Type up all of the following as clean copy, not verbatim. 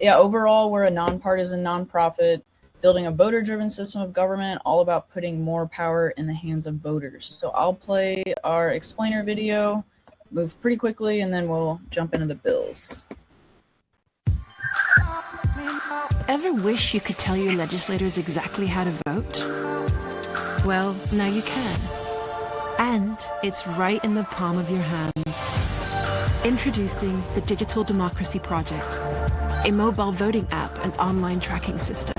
yeah, overall, we're a nonpartisan nonprofit building a voter-driven system of government, all about putting more power in the hands of voters. So I'll play our explainer video, move pretty quickly, and then we'll jump into the bills. Ever wish you could tell your legislators exactly how to vote? Well, now you can. And it's right in the palm of your hands. Introducing the Digital Democracy Project, a mobile voting app and online tracking system,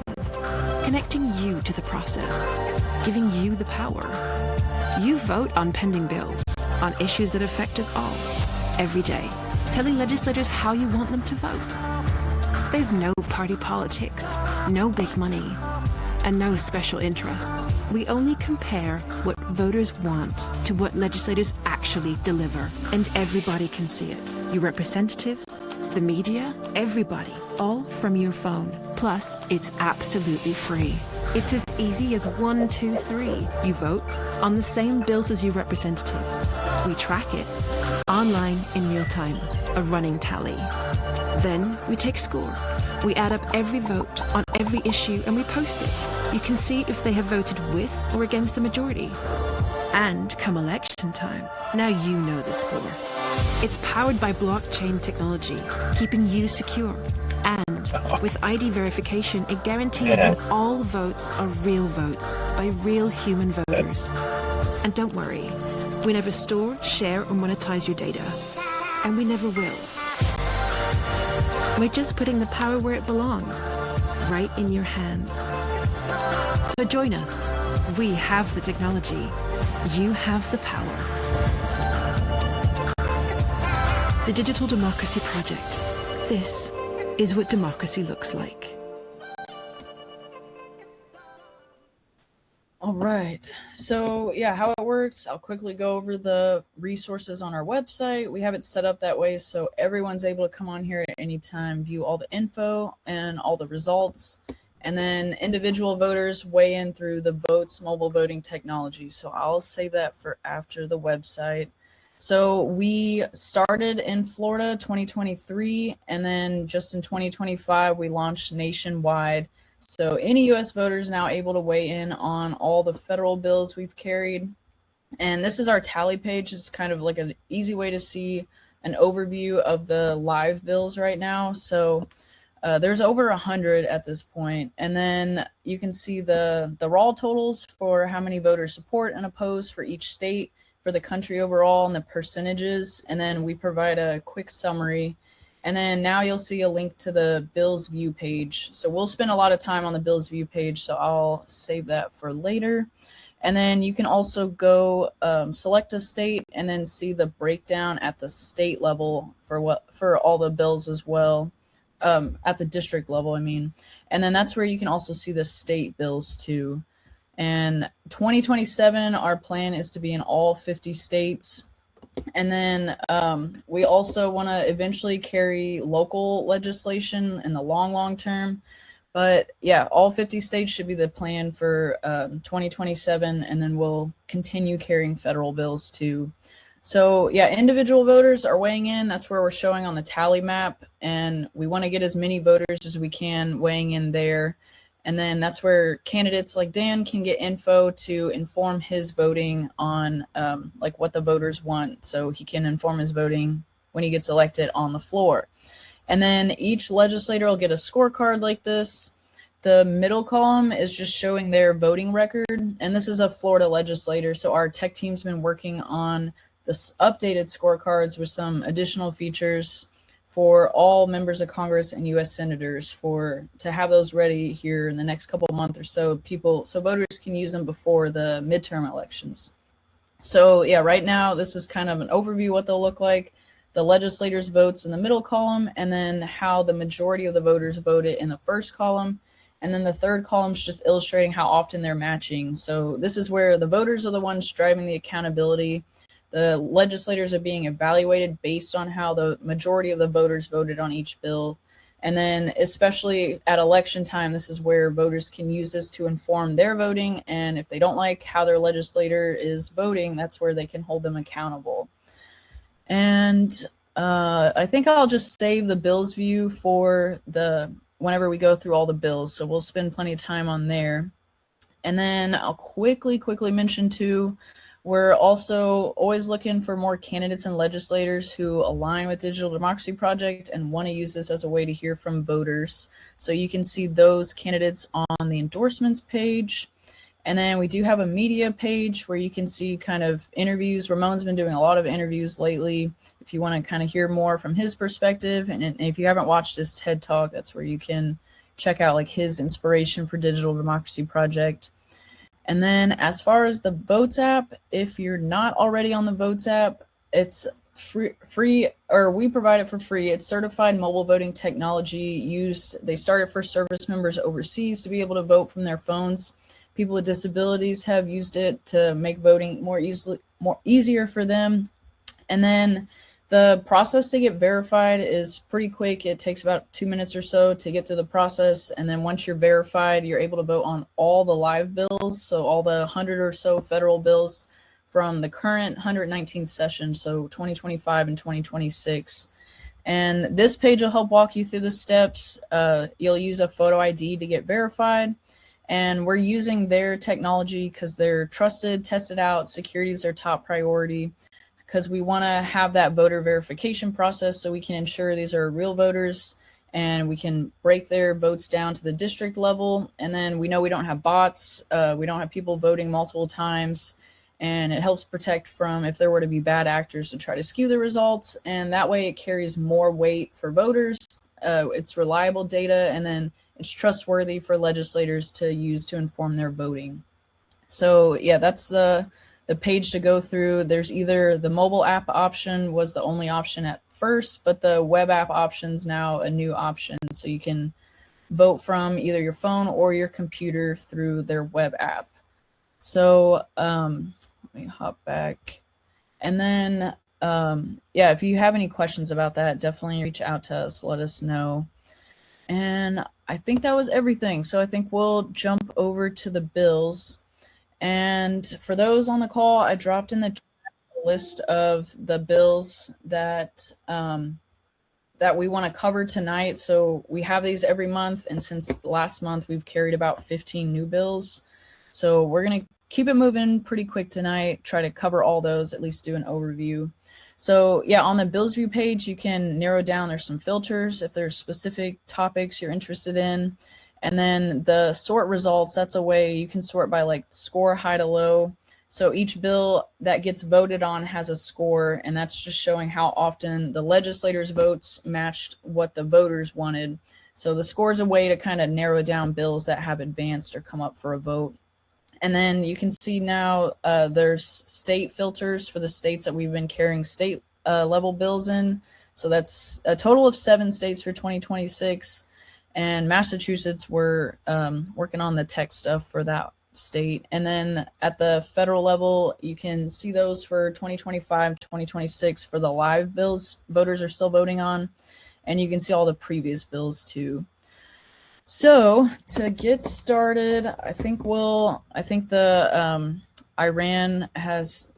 connecting you to the process, giving you the power. You vote on pending bills, on issues that affect us all, every day, telling legislators how you want them to vote. There's no party politics, no big money, and no special interests. We only compare what voters want to what legislators actually deliver, and everybody can see it. Your representatives, the media, everybody, all from your phone. Plus, it's absolutely free. It's as easy as 1, 2, 3. You vote on the same bills as your representatives. We track it online in real time, a running tally. Then we take score. We add up every vote on every issue and we post it. You can see if they have voted with or against the majority. And come election time, now you know the score. It's powered by blockchain technology, keeping you secure. And with ID verification, it guarantees that all votes are real votes by real human voters. And don't worry, we never store, share, or monetize your data. And we never will. We're just putting the power where it belongs, right in your hands. So join us. We have the technology. You have the power. The Digital Democracy Project. This is what democracy looks like. All right, so yeah, how it works, I'll quickly go over the resources on our website. We have it set up that way so everyone's able to come on here at any time, view all the info and all the results, and then individual voters weigh in through the Votes mobile voting technology. So I'll save that for after the website. So we started in Florida 2023, and then just in 2025, we launched nationwide. So any U.S. voter is now able to weigh in on all the federal bills we've carried. And this is our tally page. It's kind of like an easy way to see an overview of the live bills right now. So there's over 100 at this point. And then you can see the raw totals for how many voters support and oppose for each state, for the country overall, and the percentages. And then we provide a quick summary. And then now you'll see a link to the Bills View page. So we'll spend a lot of time on the Bills View page, so I'll save that for later. And then you can also go select a state and then see the breakdown at the state level for all the bills as well, at the district level, I mean. And then that's where you can also see the state bills too. And 2027, our plan is to be in all 50 states. And then we also want to eventually carry local legislation in the long term. But yeah, all 50 states should be the plan for 2027, and then we'll continue carrying federal bills too. So yeah, individual voters are weighing in. That's where we're showing on the tally map, and we want to get as many voters as we can weighing in there. And then that's where candidates like Dan can get info to inform his voting on like what the voters want, so he can inform his voting when he gets elected on the floor. And then each legislator will get a scorecard like this. The middle column is just showing their voting record, and this is a Florida legislator, so our tech team's been working on this updated scorecards with some additional features for all members of Congress and U.S. senators to have those ready here in the next couple of months or so, so voters can use them before the midterm elections. So yeah, right now this is kind of an overview of what they'll look like. The legislators' votes in the middle column, and then how the majority of the voters voted in the first column. And then the third column is just illustrating how often they're matching. So this is where the voters are the ones driving the accountability. The legislators are being evaluated based on how the majority of the voters voted on each bill. And then especially at election time, this is where voters can use this to inform their voting. And if they don't like how their legislator is voting, that's where they can hold them accountable. And I think I'll just save the bills view for whenever we go through all the bills. So we'll spend plenty of time on there. And then I'll quickly mention too, we're also always looking for more candidates and legislators who align with Digital Democracy Project and want to use this as a way to hear from voters. So you can see those candidates on the endorsements page. And then we do have a media page where you can see kind of interviews. Ramon's been doing a lot of interviews lately. If you want to kind of hear more from his perspective, and if you haven't watched his TED Talk, that's where you can check out like his inspiration for Digital Democracy Project. And then as far as the Votes app, if you're not already on the Votes app, it's free, or we provide it for free. It's certified mobile voting technology used. They started for service members overseas to be able to vote from their phones. People with disabilities have used it to make voting more easier for them. And then the process to get verified is pretty quick. It takes about 2 minutes or so to get through the process. And then once you're verified, you're able to vote on all the live bills. So all the 100 or so federal bills from the current 119th session, so 2025 and 2026. And this page will help walk you through the steps. You'll use a photo ID to get verified. And we're using their technology because they're trusted, tested out, security is their top priority, because we want to have that voter verification process so we can ensure these are real voters and we can break their votes down to the district level. And then we know we don't have bots, we don't have people voting multiple times, and it helps protect from if there were to be bad actors to try to skew the results. And that way it carries more weight for voters. It's reliable data, and then it's trustworthy for legislators to use to inform their voting. So yeah, that's the page to go through. There's either the mobile app option was the only option at first, but the web app option's now a new option. So you can vote from either your phone or your computer through their web app. So let me hop back. And then, yeah, if you have any questions about that, definitely reach out to us, let us know. And I think that was everything. So I think we'll jump over to the bills. And for those on the call, I dropped in the list of the bills that that we want to cover tonight. So we have these every month, and since last month we've carried about 15 new bills. So we're going to keep it moving pretty quick tonight, try to cover all those, at least do an overview. So yeah, on the bills view page, you can narrow down, there's some filters if there's specific topics you're interested in. And then the sort results, that's a way you can sort by like score, high to low. So each bill that gets voted on has a score, and that's just showing how often the legislators' votes matched what the voters wanted. So the score is a way to kind of narrow down bills that have advanced or come up for a vote. And then you can see now there's state filters for the states that we've been carrying state level bills in. So that's a total of 7 states for 2026. And Massachusetts, we're working on the tech stuff for that state. And then at the federal level, you can see those for 2025, 2026 for the live bills voters are still voting on. And you can see all the previous bills too. So to get started, I think the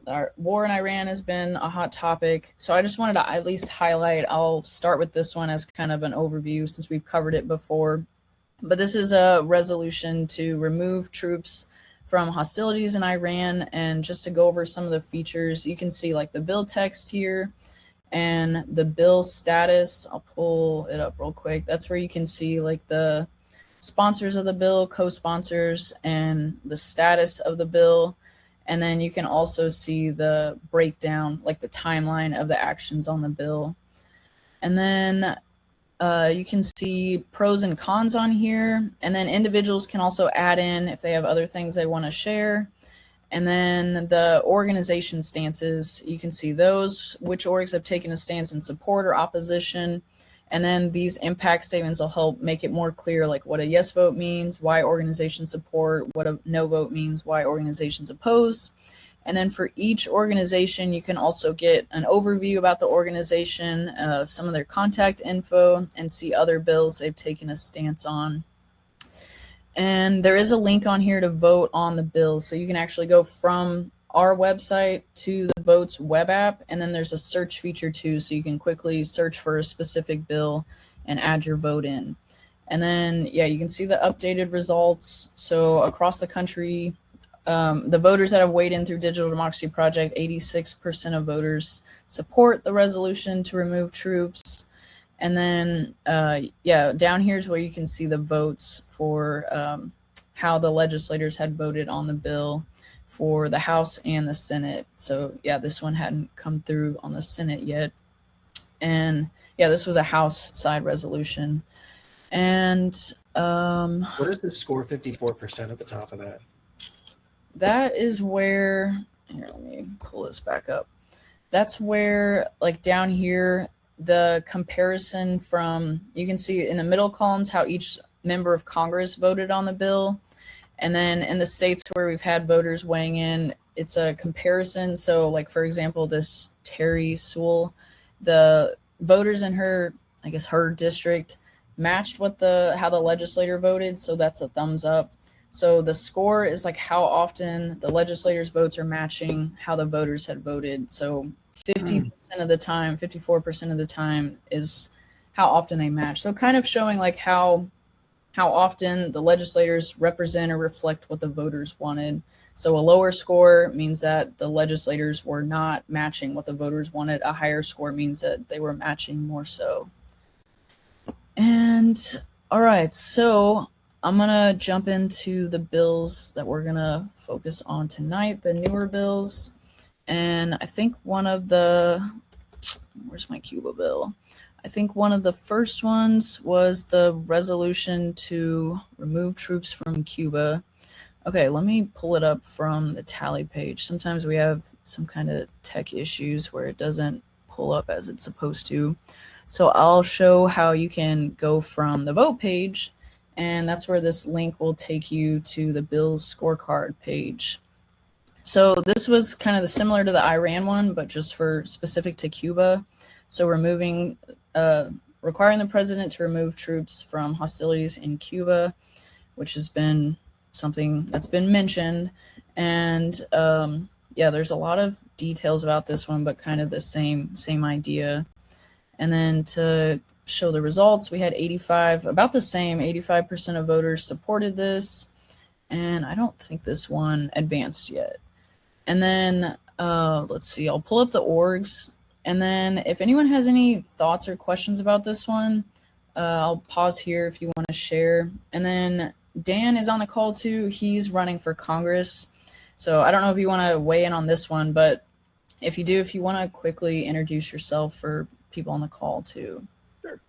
our war in Iran has been a hot topic. So I just wanted to at least highlight, I'll start with this one as kind of an overview since we've covered it before. But this is a resolution to remove troops from hostilities in Iran. And just to go over some of the features, you can see like the bill text here and the bill status. I'll pull it up real quick. That's where you can see like the sponsors of the bill, co-sponsors, and the status of the bill. And then you can also see the breakdown, like the timeline of the actions on the bill. And then you can see pros and cons on here. And then individuals can also add in if they have other things they want to share. And then the organization stances, you can see those, which orgs have taken a stance in support or opposition. And then these impact statements will help make it more clear, like what a yes vote means, why organizations support, what a no vote means, why organizations oppose. And then for each organization, you can also get an overview about the organization, some of their contact info, and see other bills they've taken a stance on. And there is a link on here to vote on the bills. So you can actually go from our website to the Votes web app, and then there's a search feature too, so you can quickly search for a specific bill and add your vote in. And then, yeah, you can see the updated results. So across the country, the voters that have weighed in through Digital Democracy Project, 86% of voters support the resolution to remove troops. And then, yeah, down here is where you can see the votes for how the legislators had voted on the bill for the House and the Senate. So, yeah, this one hadn't come through on the Senate yet. And, yeah, this was a House side resolution. And what is the score 54% at the top of that? That is where, here, let me pull this back up. That's where, like down here, the comparison from, you can see in the middle columns how each member of Congress voted on the bill. And then in the states where we've had voters weighing in, it's a comparison. So like, for example, this Terry Sewell, the voters in her, I guess her district matched what how the legislator voted. So that's a thumbs up. So the score is like how often the legislators' votes are matching how the voters had voted. So 50% of the time, 54% of the time is how often they match. So kind of showing like how often the legislators represent or reflect what the voters wanted. So a lower score means that the legislators were not matching what the voters wanted. A higher score means that they were matching more so. And all right, so I'm going to jump into the bills that we're going to focus on tonight, the newer bills. And I think one of the, where's my Cuba bill? I think one of the first ones was the resolution to remove troops from Cuba. Okay, let me pull it up from the tally page. Sometimes we have some kind of tech issues where it doesn't pull up as it's supposed to. So I'll show how you can go from the vote page, and that's where this link will take you to the bill's scorecard page. So this was kind of similar to the Iran one, but just for specific to Cuba. So removing, requiring the president to remove troops from hostilities in Cuba, which has been something that's been mentioned. And yeah, there's a lot of details about this one, but kind of the same idea. And then to show the results, we had 85% of voters supported this. And I don't think this one advanced yet. And then let's see, I'll pull up the orgs. And then if anyone has any thoughts or questions about this one, I'll pause here if you want to share. And then Dan is on the call too. He's running for Congress. So I don't know if you want to weigh in on this one, but if you do, if you want to quickly introduce yourself for people on the call too. Sure.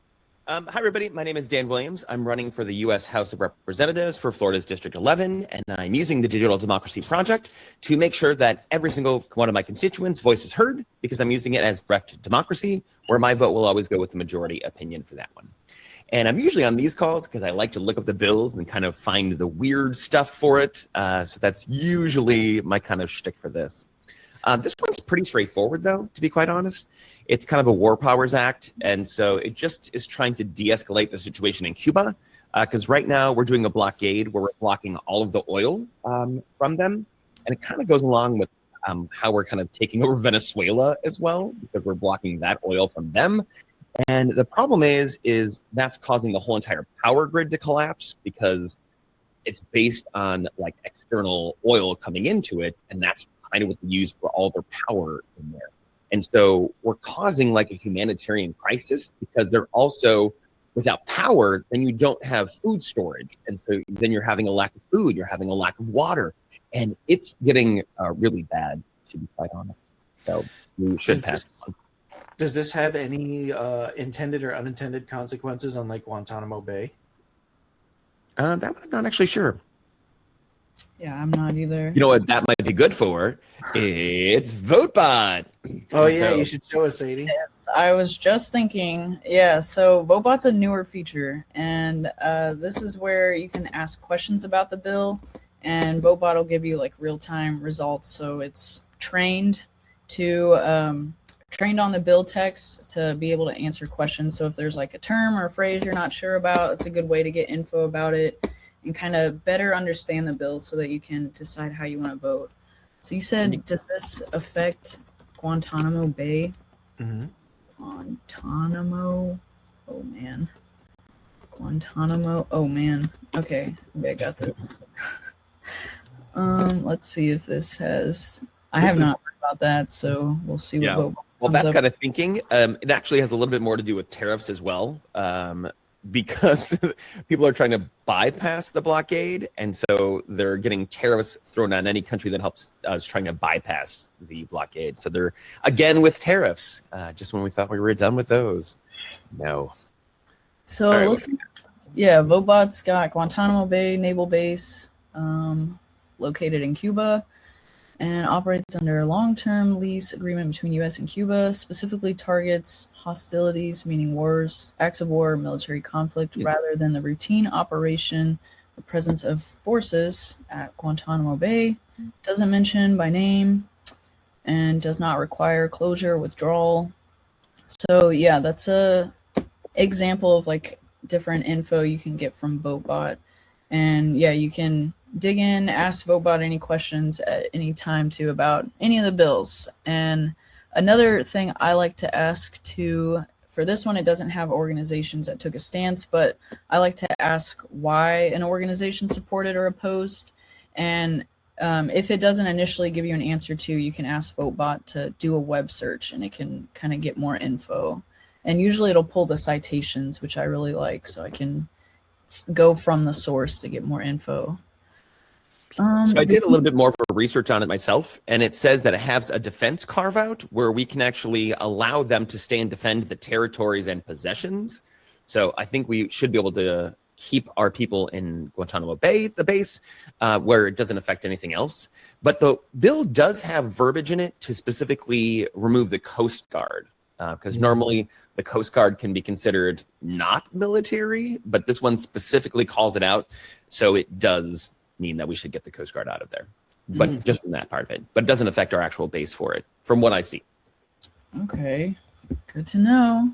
Hi, everybody. My name is Dan Williams. I'm running for the U.S. House of Representatives for Florida's District 11, and I'm using the Digital Democracy Project to make sure that every single one of my constituents' voice is heard, because I'm using it as direct democracy, where my vote will always go with the majority opinion for that one. And I'm usually on these calls because I like to look up the bills and kind of find the weird stuff for it. So that's usually my kind of shtick for this. This one's pretty straightforward, though, to be quite honest. It's kind of a War Powers Act, and so it just is trying to de-escalate the situation in Cuba, because right now we're doing a blockade where we're blocking all of the oil from them, and it kind of goes along with how we're kind of taking over Venezuela as well, because we're blocking that oil from them. And the problem is that's causing the whole entire power grid to collapse, because it's based on like external oil coming into it, and that's kind of what they use for all their power in there. And so we're causing like a humanitarian crisis, because they're also, without power, then you don't have food storage. And so then you're having a lack of food, you're having a lack of water, and it's getting really bad, to be quite honest. So we should pass this one. Does this have any intended or unintended consequences on like Guantanamo Bay? That one I'm not actually sure. Yeah, I'm not either. You know what that might be good for? It's VoteBot. Oh yeah, so you should show us, Sadie. Yes, I was just thinking. Yeah, so VoteBot's a newer feature, and this is where you can ask questions about the bill, and VoteBot will give you like real-time results. So it's trained on the bill text to be able to answer questions. So if there's like a term or a phrase you're not sure about, it's a good way to get info about it and kind of better understand the bill so that you can decide how you want to vote. So you said, does this affect Guantanamo Bay? Mm-hmm. Guantanamo. Oh man. Guantanamo. Oh man. Okay, maybe I got this. Let's see if this has. I have not heard about that, so we'll see what vote. Well, that's kind of thinking. It actually has a little bit more to do with tariffs as well, because people are trying to bypass the blockade, and so they're getting tariffs thrown on any country that helps us trying to bypass the blockade. So they're again with tariffs, just when we thought we were done with those. No. So let's. Yeah, Votebot's got Guantanamo Bay Naval Base, located in Cuba, and operates under a long-term lease agreement between U.S. and Cuba, specifically targets hostilities, meaning wars, acts of war, military conflict, rather than the routine operation or presence of forces at Guantanamo Bay, doesn't mention by name, and does not require closure or withdrawal. So yeah, that's a example of like different info you can get from Votebot. And yeah, you can dig in, ask Votebot any questions at any time too about any of the bills. And another thing I like to ask too, for this one, it doesn't have organizations that took a stance, but I like to ask why an organization supported or opposed. And if it doesn't initially give you an answer to, you can ask Votebot to do a web search and it can kind of get more info. And usually it'll pull the citations, which I really like, so I can go from the source to get more info. So I did a little bit more for research on it myself, and it says that it has a defense carve-out where we can actually allow them to stay and defend the territories and possessions. So I think we should be able to keep our people in Guantanamo Bay, the base, where it doesn't affect anything else. But the bill does have verbiage in it to specifically remove the Coast Guard, because normally the Coast Guard can be considered not military, but this one specifically calls it out. So it does mean that we should get the Coast Guard out of there, but just in that part of it. But it doesn't affect our actual base for it, from what I see. Okay, good to know.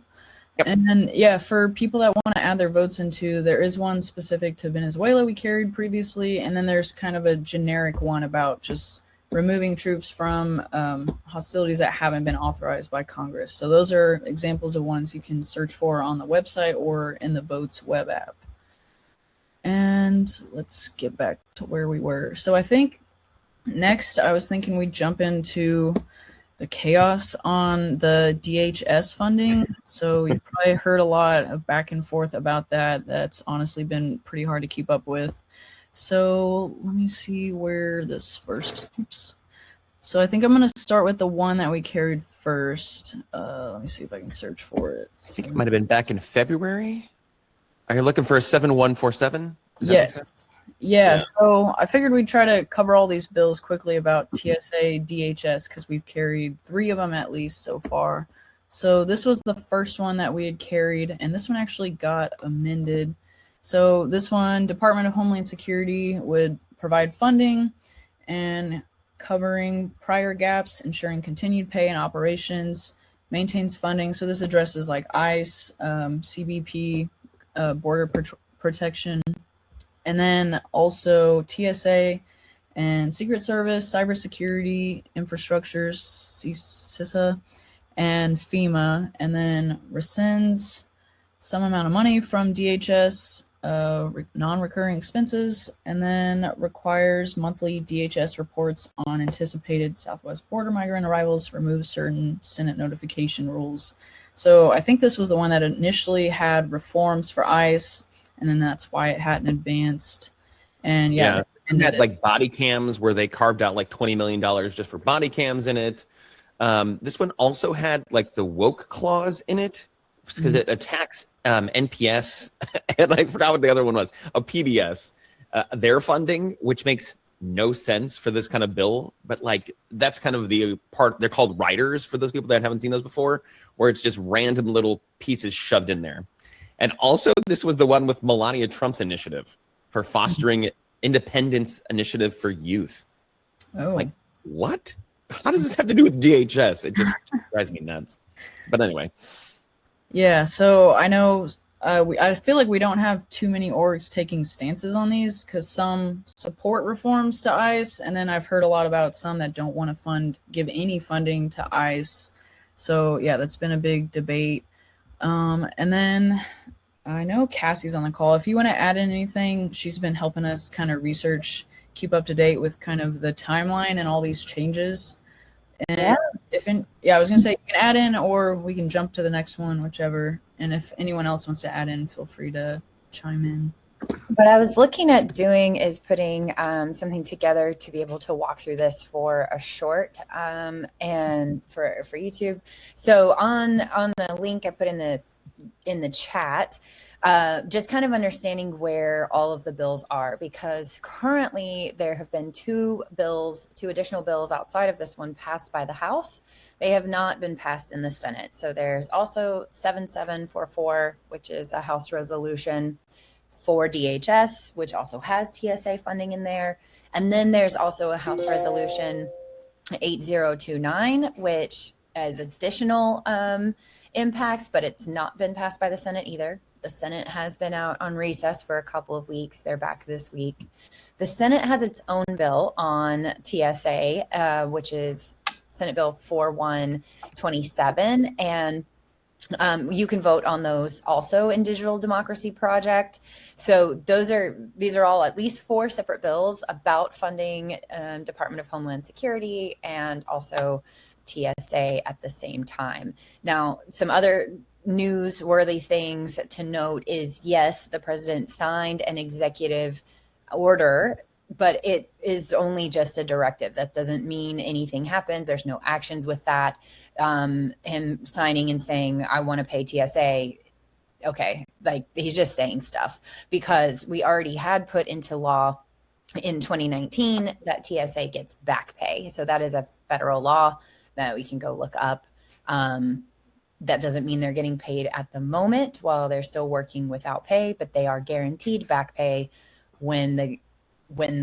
Yep. And then, yeah, for people that want to add their votes into, there is one specific to Venezuela we carried previously, and then there's kind of a generic one about just removing troops from hostilities that haven't been authorized by Congress. So those are examples of ones you can search for on the website or in the Votes web app. And let's get back to where we were. So I think next I was thinking we'd jump into the chaos on the DHS funding. So you probably heard a lot of back and forth about that. That's honestly been pretty hard to keep up with. So let me see where this first, oops. So I think I'm going to start with the one that we carried first. Let me see if I can search for it. I think it might have been back in February. Are you looking for a 7147? Yes. Yeah, so I figured we'd try to cover all these bills quickly about TSA, DHS, because we've carried 3 of them at least so far. So this was the first one that we had carried, and this one actually got amended. So this one, Department of Homeland Security would provide funding and covering prior gaps, ensuring continued pay and operations, maintains funding. So this addresses like ICE, CBP, Border Protection, and then also TSA and Secret Service, cybersecurity, infrastructures, CISA, and FEMA, and then rescinds some amount of money from DHS, non-recurring expenses, and then requires monthly DHS reports on anticipated Southwest border migrant arrivals, removes certain Senate notification rules. So I think this was the one that initially had reforms for ICE, and then that's why it hadn't advanced. And yeah. And had like body cams where they carved out like $20 million just for body cams in it. This one also had like the woke clause in it because it attacks NPS, and I forgot what the other one was, PBS, their funding, which makes no sense for this kind of bill. But like that's kind of the part, they're called riders for those people that haven't seen those before, where it's just random little pieces shoved in there. And also this was the one with Melania Trump's initiative for fostering independence initiative for youth. Oh, like what? How does this have to do with DHS? It just drives me nuts. But anyway. Yeah, so I know I feel like we don't have too many orgs taking stances on these because some support reforms to ICE, and then I've heard a lot about some that don't want to give any funding to ICE. So yeah, that's been a big debate. And then I know Cassie's on the call. If you want to add in anything, she's been helping us kind of research, keep up to date with kind of the timeline and all these changes. And I was gonna say you can add in, or we can jump to the next one, whichever. And if anyone else wants to add in, feel free to chime in. What I was looking at doing is putting something together to be able to walk through this for a short and for YouTube. So on the link I put in the chat, just kind of understanding where all of the bills are, because currently there have been two additional bills outside of this one passed by the House. They have not been passed in the Senate. So there's also 7744, which is a House resolution for DHS, which also has TSA funding in there. And then there's also a House resolution 8029, which has additional impacts, but it's not been passed by the Senate either. The Senate has been out on recess for a couple of weeks. They're back this week. The Senate has its own bill on TSA, which is Senate Bill 4127. And you can vote on those also in Digital Democracy Project. So these are all at least 4 separate bills about funding Department of Homeland Security and also TSA at the same time. Now, some other newsworthy things to note is, yes, the president signed an executive order, but it is only just a directive. That doesn't mean anything happens. There's no actions with that. Him signing and saying, I want to pay TSA. Okay, like he's just saying stuff, because we already had put into law in 2019 that TSA gets back pay. So that is a federal law that we can go look up. That doesn't mean they're getting paid at the moment while they're still working without pay, but they are guaranteed back pay when the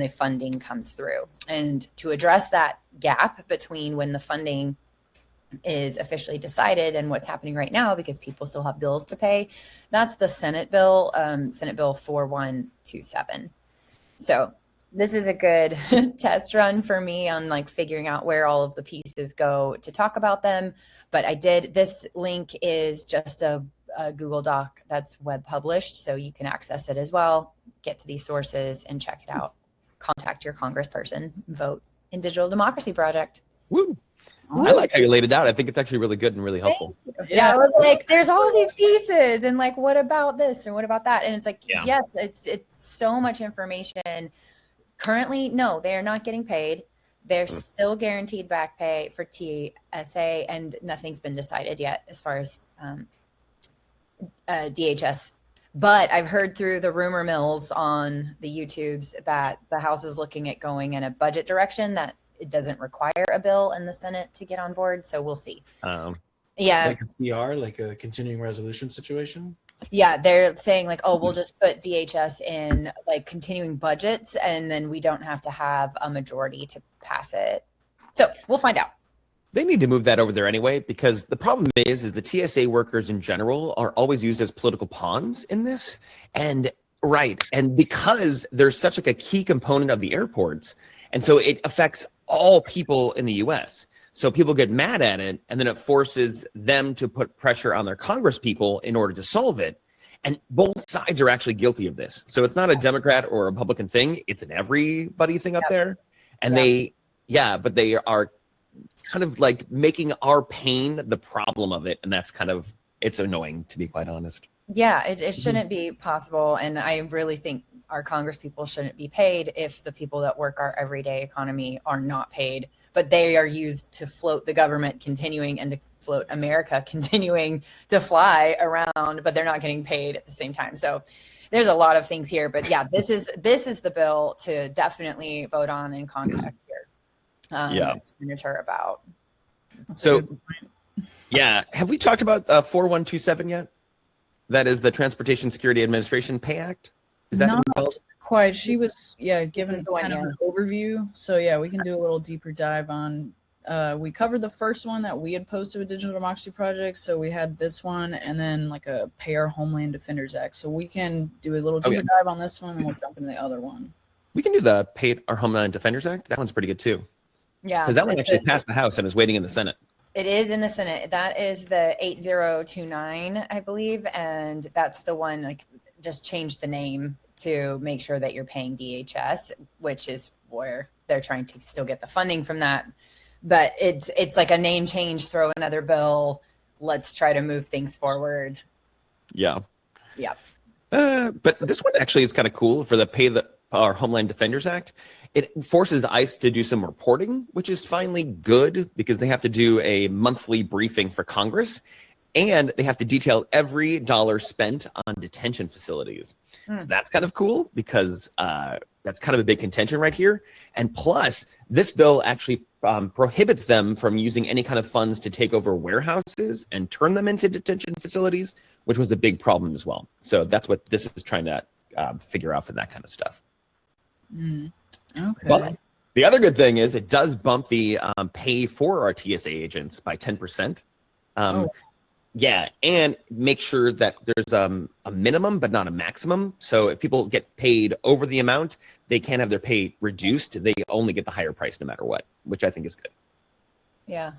funding comes through. And to address that gap between when the funding is officially decided and what's happening right now, because people still have bills to pay, that's the Senate bill, Senate Bill 4127. So this is a good test run for me on like figuring out where all of the pieces go to talk about them. But this link is just a Google Doc that's web published, so you can access it as well, get to these sources and check it out. Contact your congressperson, vote in Digital Democracy Project. Woo. I like how you laid it out. I think it's actually really good and really helpful. Yeah, I was like, there's all these pieces and like, what about this or what about that? And it's like, yes, it's so much information. Currently, no, they are not getting paid. They're still guaranteed back pay for TSA, and nothing's been decided yet as far as DHS. But I've heard through the rumor mills on the YouTubes that the House is looking at going in a budget direction that it doesn't require a bill in the Senate to get on board. So we'll see. Yeah. Like a PR, like a continuing resolution situation? Yeah, they're saying like, oh, we'll just put DHS in like continuing budgets, and then we don't have to have a majority to pass it. So we'll find out. They need to move that over there anyway, because the problem is the TSA workers in general are always used as political pawns in this. And because they're such like a key component of the airports, and so it affects all people in the US. So people get mad at it, and then it forces them to put pressure on their Congress people in order to solve it. And both sides are actually guilty of this. So it's not a Democrat or Republican thing. It's an everybody thing up there. And they are kind of like making our pain the problem of it. And that's it's annoying, to be quite honest. Yeah, it shouldn't be possible. And I really think our Congress people shouldn't be paid if the people that work our everyday economy are not paid, but they are used to float the government continuing and to float America continuing to fly around, but they're not getting paid at the same time. So there's a lot of things here, but yeah, this is the bill to definitely vote on and contact your senator about. So yeah, have we talked about 4127 yet? That is the Transportation Security Administration Pay Act. Is that not quite? She was given the one, kind of an overview. So yeah, we can do a little deeper dive on we covered the first one that we had posted with Digital Democracy Project. So we had this one and then like a Pay Our Homeland Defenders Act. So we can do a little deeper dive on this one and we'll jump into the other one. We can do the Pay Our Homeland Defenders Act. That one's pretty good too. Yeah. Because that one actually passed the House and is waiting in the Senate. It is in the Senate. That is the 8029, I believe. And that's the one, like, just change the name to make sure that you're paying DHS, which is where they're trying to still get the funding from that. But it's like a name change, throw another bill. Let's try to move things forward. Yeah. Yeah. But this one actually is kind of cool for the Pay Our Homeland Defenders Act. It forces ICE to do some reporting, which is finally good because they have to do a monthly briefing for Congress and they have to detail every dollar spent on detention facilities. So that's kind of cool because that's kind of a big contention right here. And plus, this bill actually prohibits them from using any kind of funds to take over warehouses and turn them into detention facilities, which was a big problem as well. So that's what this is trying to figure out for that kind of stuff. Okay. But the other good thing is it does bump the pay for our TSA agents by 10%. Yeah, and make sure that there's a minimum but not a maximum. So if people get paid over the amount, they can't have their pay reduced. They only get the higher price no matter what, which I think is good. Yeah,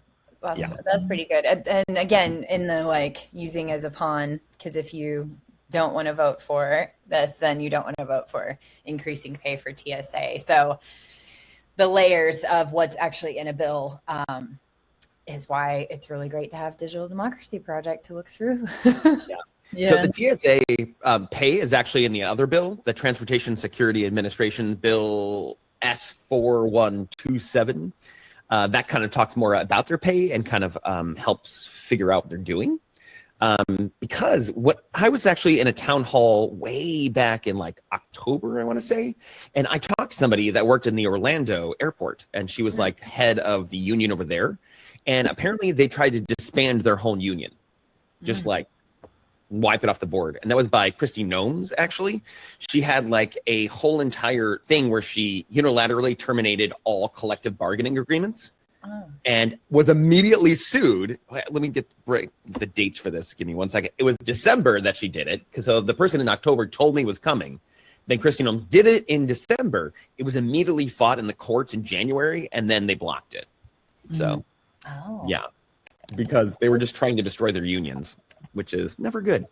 that's pretty good. And again, in the like using as a pawn, because if you don't want to vote for this, then you don't want to vote for increasing pay for TSA. So the layers of what's actually in a bill is why it's really great to have Digital Democracy Project to look through. Yeah. So the TSA pay is actually in the other bill, the Transportation Security Administration Bill S4127. That kind of talks more about their pay and kind of helps figure out what they're doing. Because what I was actually in a town hall way back in like October, I want to say, and I talked to somebody that worked in the Orlando airport, and she was like head of the union over there, and apparently they tried to disband their whole union, just like wipe it off the board. And that was by Christy Gnomes. Actually, she had like a whole entire thing where she unilaterally terminated all collective bargaining agreements. And was immediately sued. Let me get the dates for this. Give me 1 second. It was December that she did it because the person in October told me was coming. Then Christy Gnomes did it in December. It was immediately fought in the courts in January, and then they blocked it. So, yeah, because they were just trying to destroy their unions, which is never good.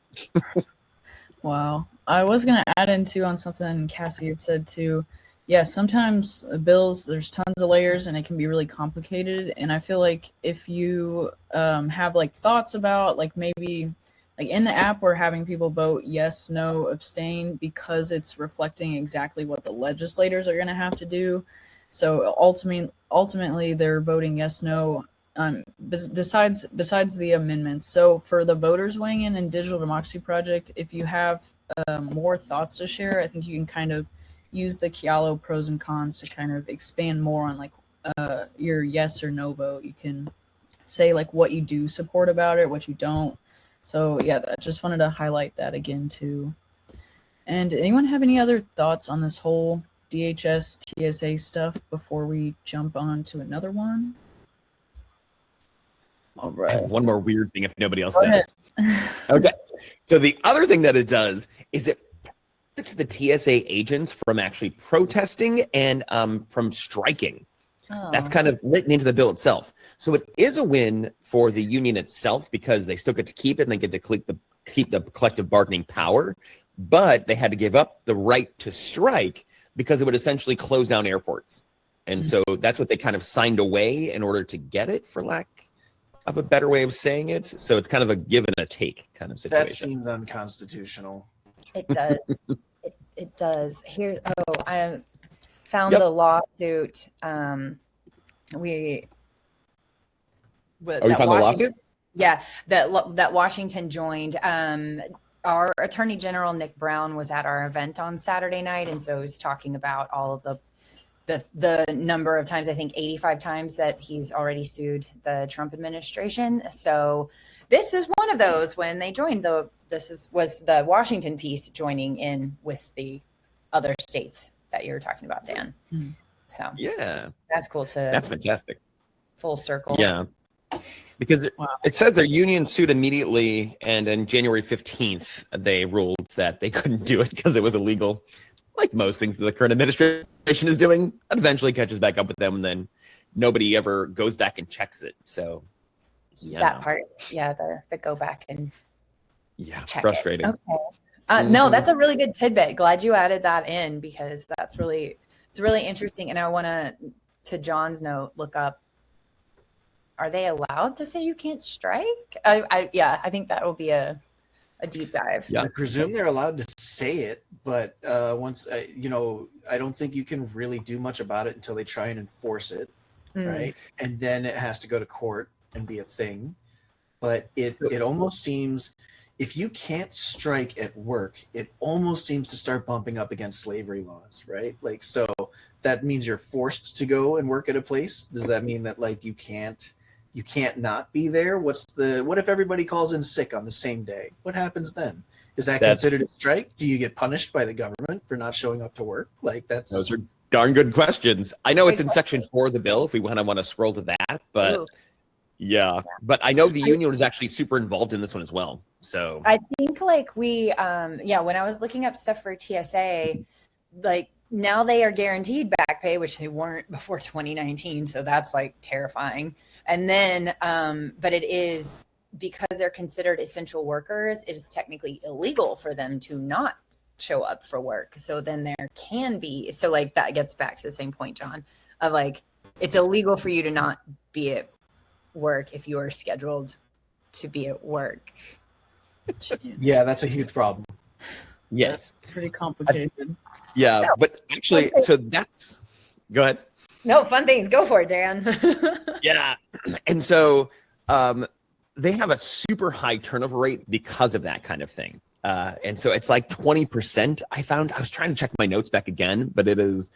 Wow. I was going to add in too on something Cassie had said too. Yeah, sometimes bills, there's tons of layers and it can be really complicated. And I feel like if you have like thoughts about like maybe like in the app we're having people vote yes, no, abstain because it's reflecting exactly what the legislators are going to have to do. So ultimately they're voting yes, no, besides the amendments. So for the voters weighing in Digital Democracy Project, if you have more thoughts to share, I think you can kind of use the Kialo pros and cons to kind of expand more on like your yes or no vote. You can say like what you do support about it, what you don't. So yeah, I just wanted to highlight that again too. And anyone have any other thoughts on this whole DHS TSA stuff before we jump on to another one? All I right. have one more weird thing if nobody else Go does. Okay. So the other thing that it does is it protects the TSA agents from actually protesting and from striking. That's kind of written into the bill itself. So it is a win for the union itself because they still get to keep it and they get to keep the collective bargaining power, but they had to give up the right to strike because it would essentially close down airports. And so that's what they kind of signed away in order to get it, for lack of a better way of saying it. So it's kind of a give and a take kind of situation. That seems unconstitutional. It does. It does. I found the lawsuit. You found the lawsuit? Yeah, that Washington joined. Our Attorney General Nick Brown was at our event on Saturday night, and so he was talking about all of the number of times, I think 85 times, that he's already sued the Trump administration. So this is one of those when they joined. Was the Washington piece joining in with the other states that you were talking about, Dan. So Yeah, that's cool too. that's fantastic. full circle. Yeah. Because it says their union sued immediately, and on January 15th, they ruled that they couldn't do it because it was illegal. Like most things that the current administration is doing, it eventually catches back up with them, and then nobody ever goes back and checks it. So, That part, the go back and check frustrating. it. Okay. No, that's a really good tidbit. Glad you added that in, because it's really interesting. And I want to John's note, look up, are they allowed to say you can't strike? I think that will be a deep dive. I presume they're allowed to say it, but once I don't think you can really do much about it until they try and enforce it, right? And then it has to go to court and be a thing. But it almost seems, if you can't strike at work, it almost seems to start bumping up against slavery laws, right? Like, so that means you're forced to go and work at a place. Does that mean that like you can't not be there? What if everybody calls in sick on the same day? What happens then? Is that considered a strike? Do you get punished by the government for not showing up to work? Like, those are darn good questions. I know it's in section 4 of the bill if we want to scroll to that, but but I know the union is actually super involved in this one as well. So I think like we when I was looking up stuff for TSA, like now they are guaranteed back pay, which they weren't before 2019. So that's like terrifying. And then, but it is, because they're considered essential workers, it is technically illegal for them to not show up for work. So then there can be, so like that gets back to the same point, John, of like, it's illegal for you to not be at work if you are scheduled to be at work. Jeez. Yeah, that's a huge problem. Yes. That's pretty complicated. But actually, so that's, go ahead. No, fun things. Go for it, Dan. And so they have a super high turnover rate because of that kind of thing. And so it's like 20%. I was trying to check my notes back again, but it is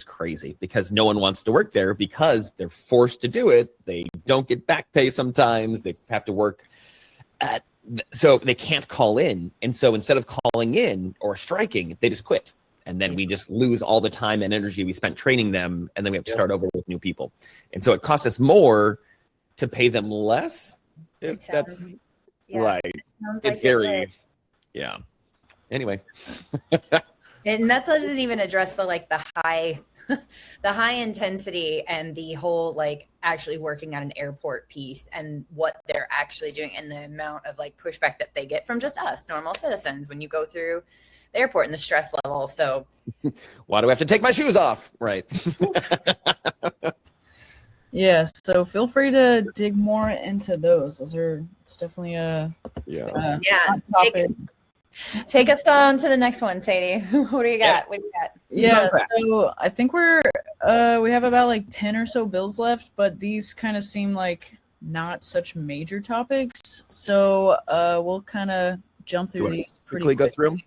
crazy because no one wants to work there because they're forced to do it. They don't get back pay sometimes. They have to work so they can't call in. And so instead of calling in or striking, they just quit. And then we just lose all the time and energy we spent training them, and then we have to start over with new people. And so it costs us more to pay them less, if that's right. It's very, Anyway. And that doesn't even address the high intensity and the whole like actually working at an airport piece and what they're actually doing and the amount of like pushback that they get from just us normal citizens when you go through the airport and the stress level. So why do I have to take my shoes off? Right. So feel free to dig more into those. It's definitely a hot topic. Take us on to the next one, Sadie. What do you got? So I think we have about like 10 or so bills left, but these kind of seem like not such major topics. So we'll kind of jump through these pretty quickly. Go through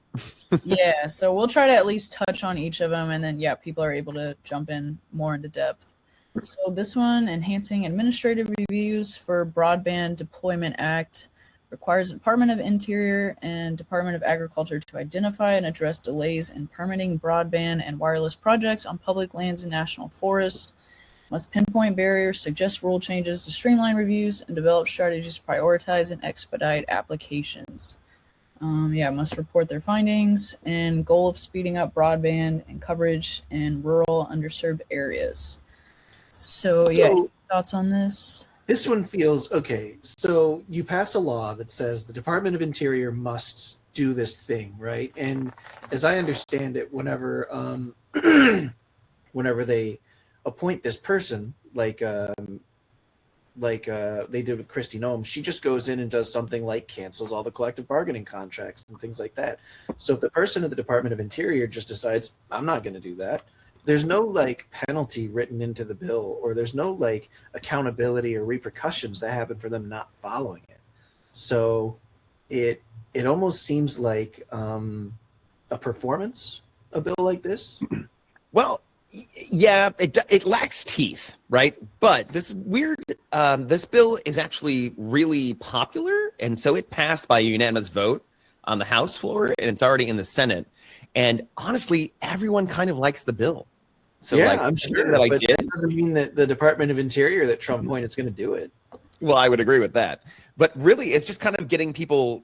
them? So we'll try to at least touch on each of them, and then people are able to jump in more into depth. So this one, enhancing administrative reviews for Broadband Deployment Act, requires the Department of Interior and Department of Agriculture to identify and address delays in permitting broadband and wireless projects on public lands and national forests, must pinpoint barriers, suggest rule changes to streamline reviews, and develop strategies to prioritize and expedite applications. Must report their findings and goal of speeding up broadband and coverage in rural underserved areas. So, any thoughts on this? This one feels okay. So you pass a law that says the Department of Interior must do this thing, right? And as I understand it, whenever they appoint this person, like they did with Kristi Noem, she just goes in and does something like cancels all the collective bargaining contracts and things like that. So if the person at the Department of Interior just decides, I'm not going to do that, there's no like penalty written into the bill, or there's no like accountability or repercussions that happen for them not following it. So it almost seems like a performance, a bill like this. Well, it lacks teeth, right? But this bill is actually really popular, and so it passed by a unanimous vote on the House floor, and it's already in the Senate. And honestly, everyone kind of likes the bill. So yeah, like, I'm the thing sure that I but did, that doesn't mean that the Department of Interior that Trump appointed is going to do it. well, I would agree with that. But really, it's just kind of getting people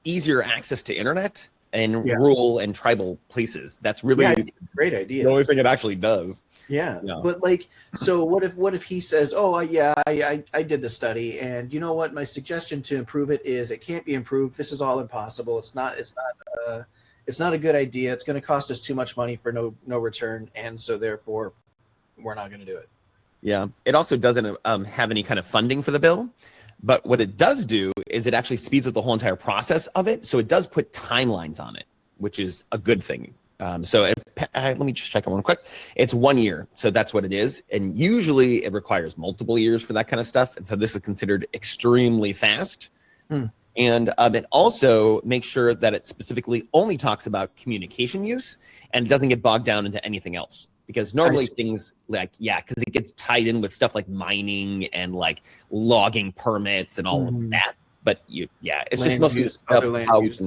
easier access to internet in Yeah. rural and tribal places. That's really Yeah, I think it's a great idea. the only thing it actually does. Yeah. Yeah. But like, so what if he says, "Oh, I did the study, and you know what? My suggestion to improve it is it can't be improved. This is all impossible. It's not a good idea. It's going to cost us too much money for no return, and so therefore, we're not going to do it." Yeah. It also doesn't have any kind of funding for the bill. But what it does do is it actually speeds up the whole entire process of it. So it does put timelines on it, which is a good thing. Let me just check on one quick. It's 1 year. So that's what it is. And usually it requires multiple years for that kind of stuff. And so this is considered extremely fast. And it also makes sure that it specifically only talks about communication use and doesn't get bogged down into anything else. Because normally things like, because it gets tied in with stuff like mining and like logging permits and all of that. But it's Land just mostly use, about other land how use.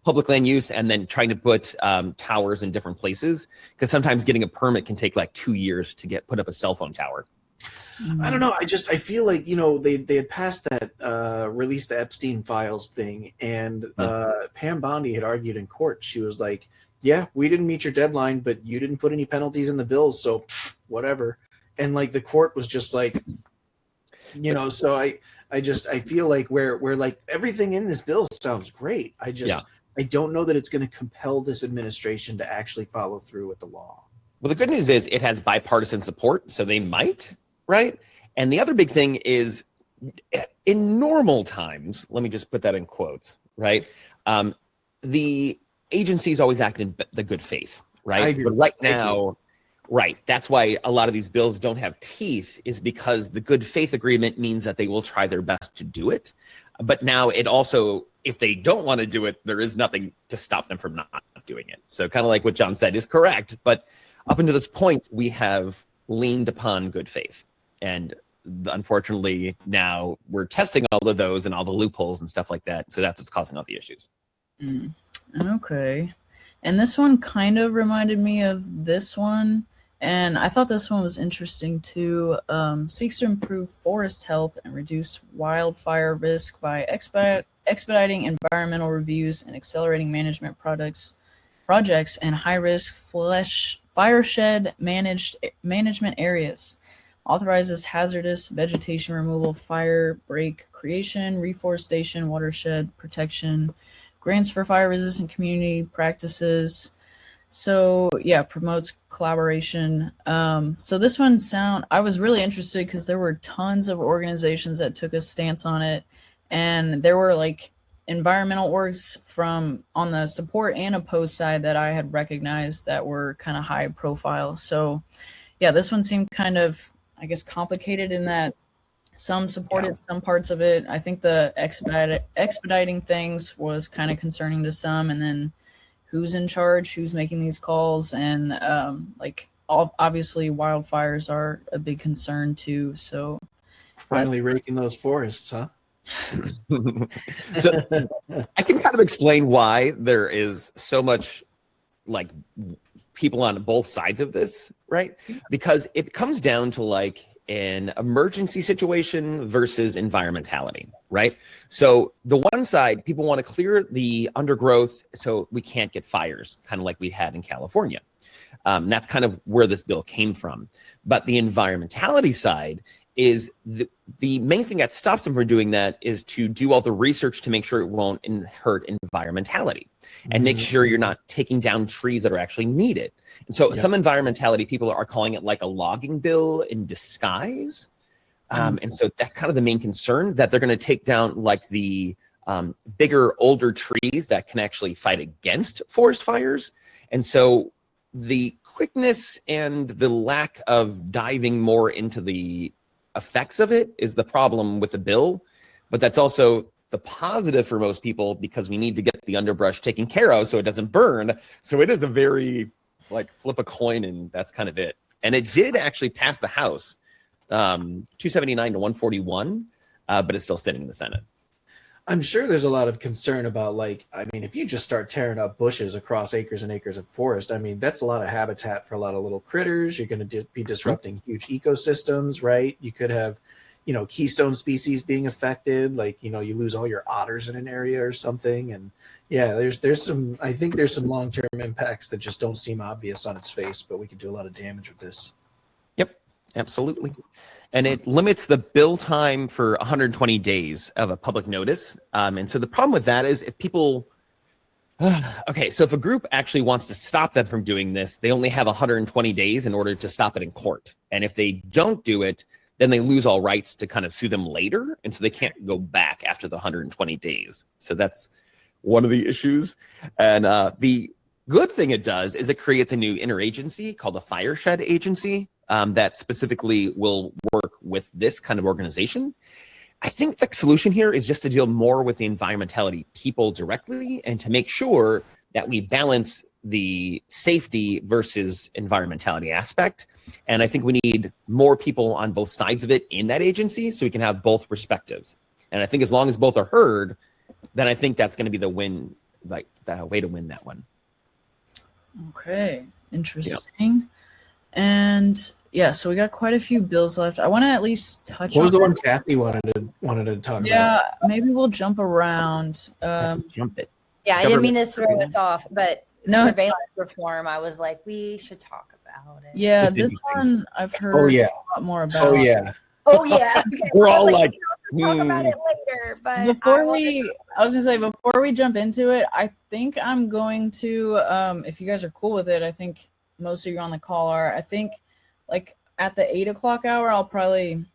public land use, and then trying to put towers in different places. Because sometimes getting a permit can take like 2 years to put up a cell phone tower. I don't know. I feel like, they had passed that release the Epstein files thing, and Pam Bondi had argued in court. She was like, "Yeah, we didn't meet your deadline, but you didn't put any penalties in the bills, so whatever." And like the court was just like, so I feel like we're like everything in this bill sounds great. I don't know that it's going to compel this administration to actually follow through with the law. Well, the good news is it has bipartisan support, so they might, right? And the other big thing is, in normal times, let me just put that in quotes, right? The agencies always act in the good faith, right? But right now, that's why a lot of these bills don't have teeth, is because the good faith agreement means that they will try their best to do it. But now it also, if they don't want to do it, there is nothing to stop them from not doing it. So kind of like what John said is correct. But up until this point, we have leaned upon good faith. And unfortunately, now we're testing all of those and all the loopholes and stuff like that. So that's what's causing all the issues. Okay. And this one kind of reminded me of this one. And I thought this one was interesting too. Seeks to improve forest health and reduce wildfire risk by expediting environmental reviews and accelerating management projects and high-risk fireshed management areas. Authorizes hazardous vegetation removal, fire break creation, reforestation, watershed protection, grants for fire-resistant community practices. So promotes collaboration. So this one I was really interested because there were tons of organizations that took a stance on it, and there were like environmental orgs on the support and opposed side that I had recognized that were kind of high profile. So this one seemed kind of, I guess, complicated in that some supported some parts of it. I think the expediting things was kind of concerning to some, and then who's in charge, who's making these calls, and obviously wildfires are a big concern too. So finally raking those forests, huh? So I can kind of explain why there is so much like people on both sides of this, right? Because it comes down to like an emergency situation versus environmentality, right? So the one side, people want to clear the undergrowth so we can't get fires, kind of like we had in California. That's kind of where this bill came from. But the environmentality side is the main thing that stops them from doing that is to do all the research to make sure it won't hurt environmentality and make sure you're not taking down trees that are actually needed. And so some environmentality people are calling it like a logging bill in disguise. And so that's kind of the main concern, that they're going to take down like the bigger, older trees that can actually fight against forest fires. And so the quickness and the lack of diving more into the effects of it is the problem with the bill. But that's also the positive for most people, because we need to get the underbrush taken care of so it doesn't burn. So it is a very like flip a coin, and that's kind of it. And it did actually pass the House 279 to 141, but it's still sitting in the Senate. I'm sure there's a lot of concern about, like, I mean, if you just start tearing up bushes across acres and acres of forest, I mean, that's a lot of habitat for a lot of little critters. You're going to be disrupting huge ecosystems, right? You could have, keystone species being affected, like, you lose all your otters in an area or something. And yeah, I think there's some long-term impacts that just don't seem obvious on its face, but we could do a lot of damage with this. Yep, absolutely. And it limits the bill time for 120 days of a public notice. And so the problem with that is if people, okay, so if a group actually wants to stop them from doing this, they only have 120 days in order to stop it in court. And if they don't do it, then they lose all rights to kind of sue them later. And so they can't go back after the 120 days. So that's one of the issues. And the good thing it does is it creates a new interagency called a Fireshed Agency. That specifically will work with this kind of organization. I think the solution here is just to deal more with the environmentality people directly and to make sure that we balance the safety versus environmentality aspect. And I think we need more people on both sides of it in that agency so we can have both perspectives. And I think as long as both are heard, then I think that's going to be the win, like the way to win that one. Okay, interesting. And yeah, so we got quite a few bills left. I want to at least touch on. What was the one Kathy wanted to talk about? Yeah, maybe we'll jump around. Let's jump it. Yeah, I didn't mean to throw us off, but No. surveillance reform, I was like, we should talk about it. Yeah, It's this interesting. one I've heard a lot more about. Oh yeah. Oh, yeah. Okay. We're all I was like, we'll talk about it later. But I I was gonna say before we jump into it, I think I'm going to, if you guys are cool with it, I think most of you on the call are. I think like at the 8 o'clock hour, I'll probably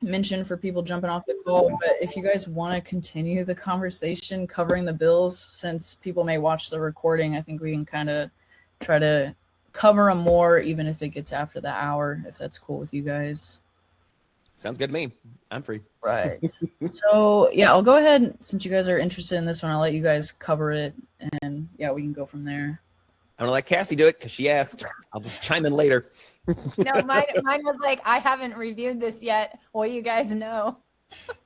mention for people jumping off the call. But if you guys want to continue the conversation covering the bills, since people may watch the recording, I think we can kind of try to cover them more, even if it gets after the hour, if that's cool with you guys. Sounds good to me. I'm free. Right. So yeah, I'll go ahead, since you guys are interested in this one, I'll let you guys cover it, and yeah, we can go from there. I'm gonna let Cassie do it because she asked. I'll just chime in later. No, mine was like, I haven't reviewed this yet. What do you guys know?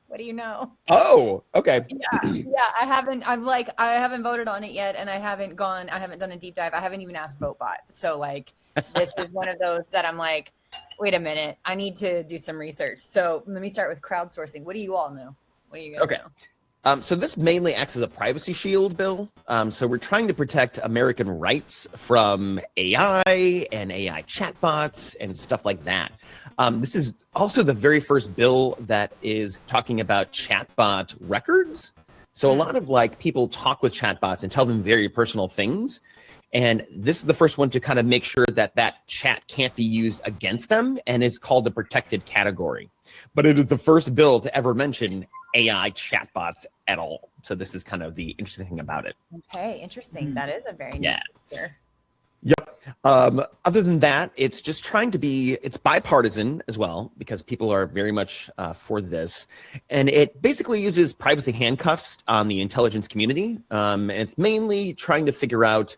What do you know? Oh, okay. Yeah, I haven't voted on it yet, and I haven't done a deep dive. I haven't even asked VoteBot. So like, this is one of those that I'm like, wait a minute, I need to do some research. So let me start with crowdsourcing. What do you all know? What do you guys know? So this mainly acts as a privacy shield bill. So we're trying to protect American rights from AI and AI chatbots and stuff like that. This is also the very first bill that is talking about chatbot records. So a lot of like people talk with chatbots and tell them very personal things. And this is the first one to kind of make sure that that chat can't be used against them and is called a protected category. But it is the first bill to ever mention AI chatbots at all. So this is kind of the interesting thing about it. Okay, interesting. That is a very Yeah. neat feature. Yep. Other than that, it's just trying to be, it's bipartisan as well, because people are very much for this. And it basically uses privacy handcuffs on the intelligence community. And it's mainly trying to figure out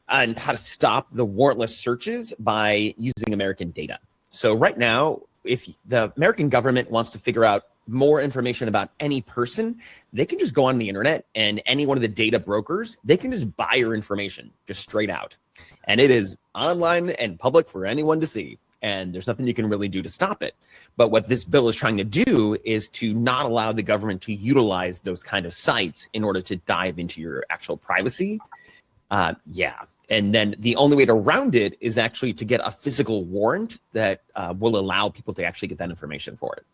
and how to stop the warrantless searches by using American data. So right now, if the American government wants to figure out more information about any person, they can just go on the internet, and any one of the data brokers, they can just buy your information just straight out. And it is online and public for anyone to see. And there's nothing you can really do to stop it. But what this bill is trying to do is to not allow the government to utilize those kind of sites in order to dive into your actual privacy. And then the only way to round it is actually to get a physical warrant that will allow people to actually get that information for it.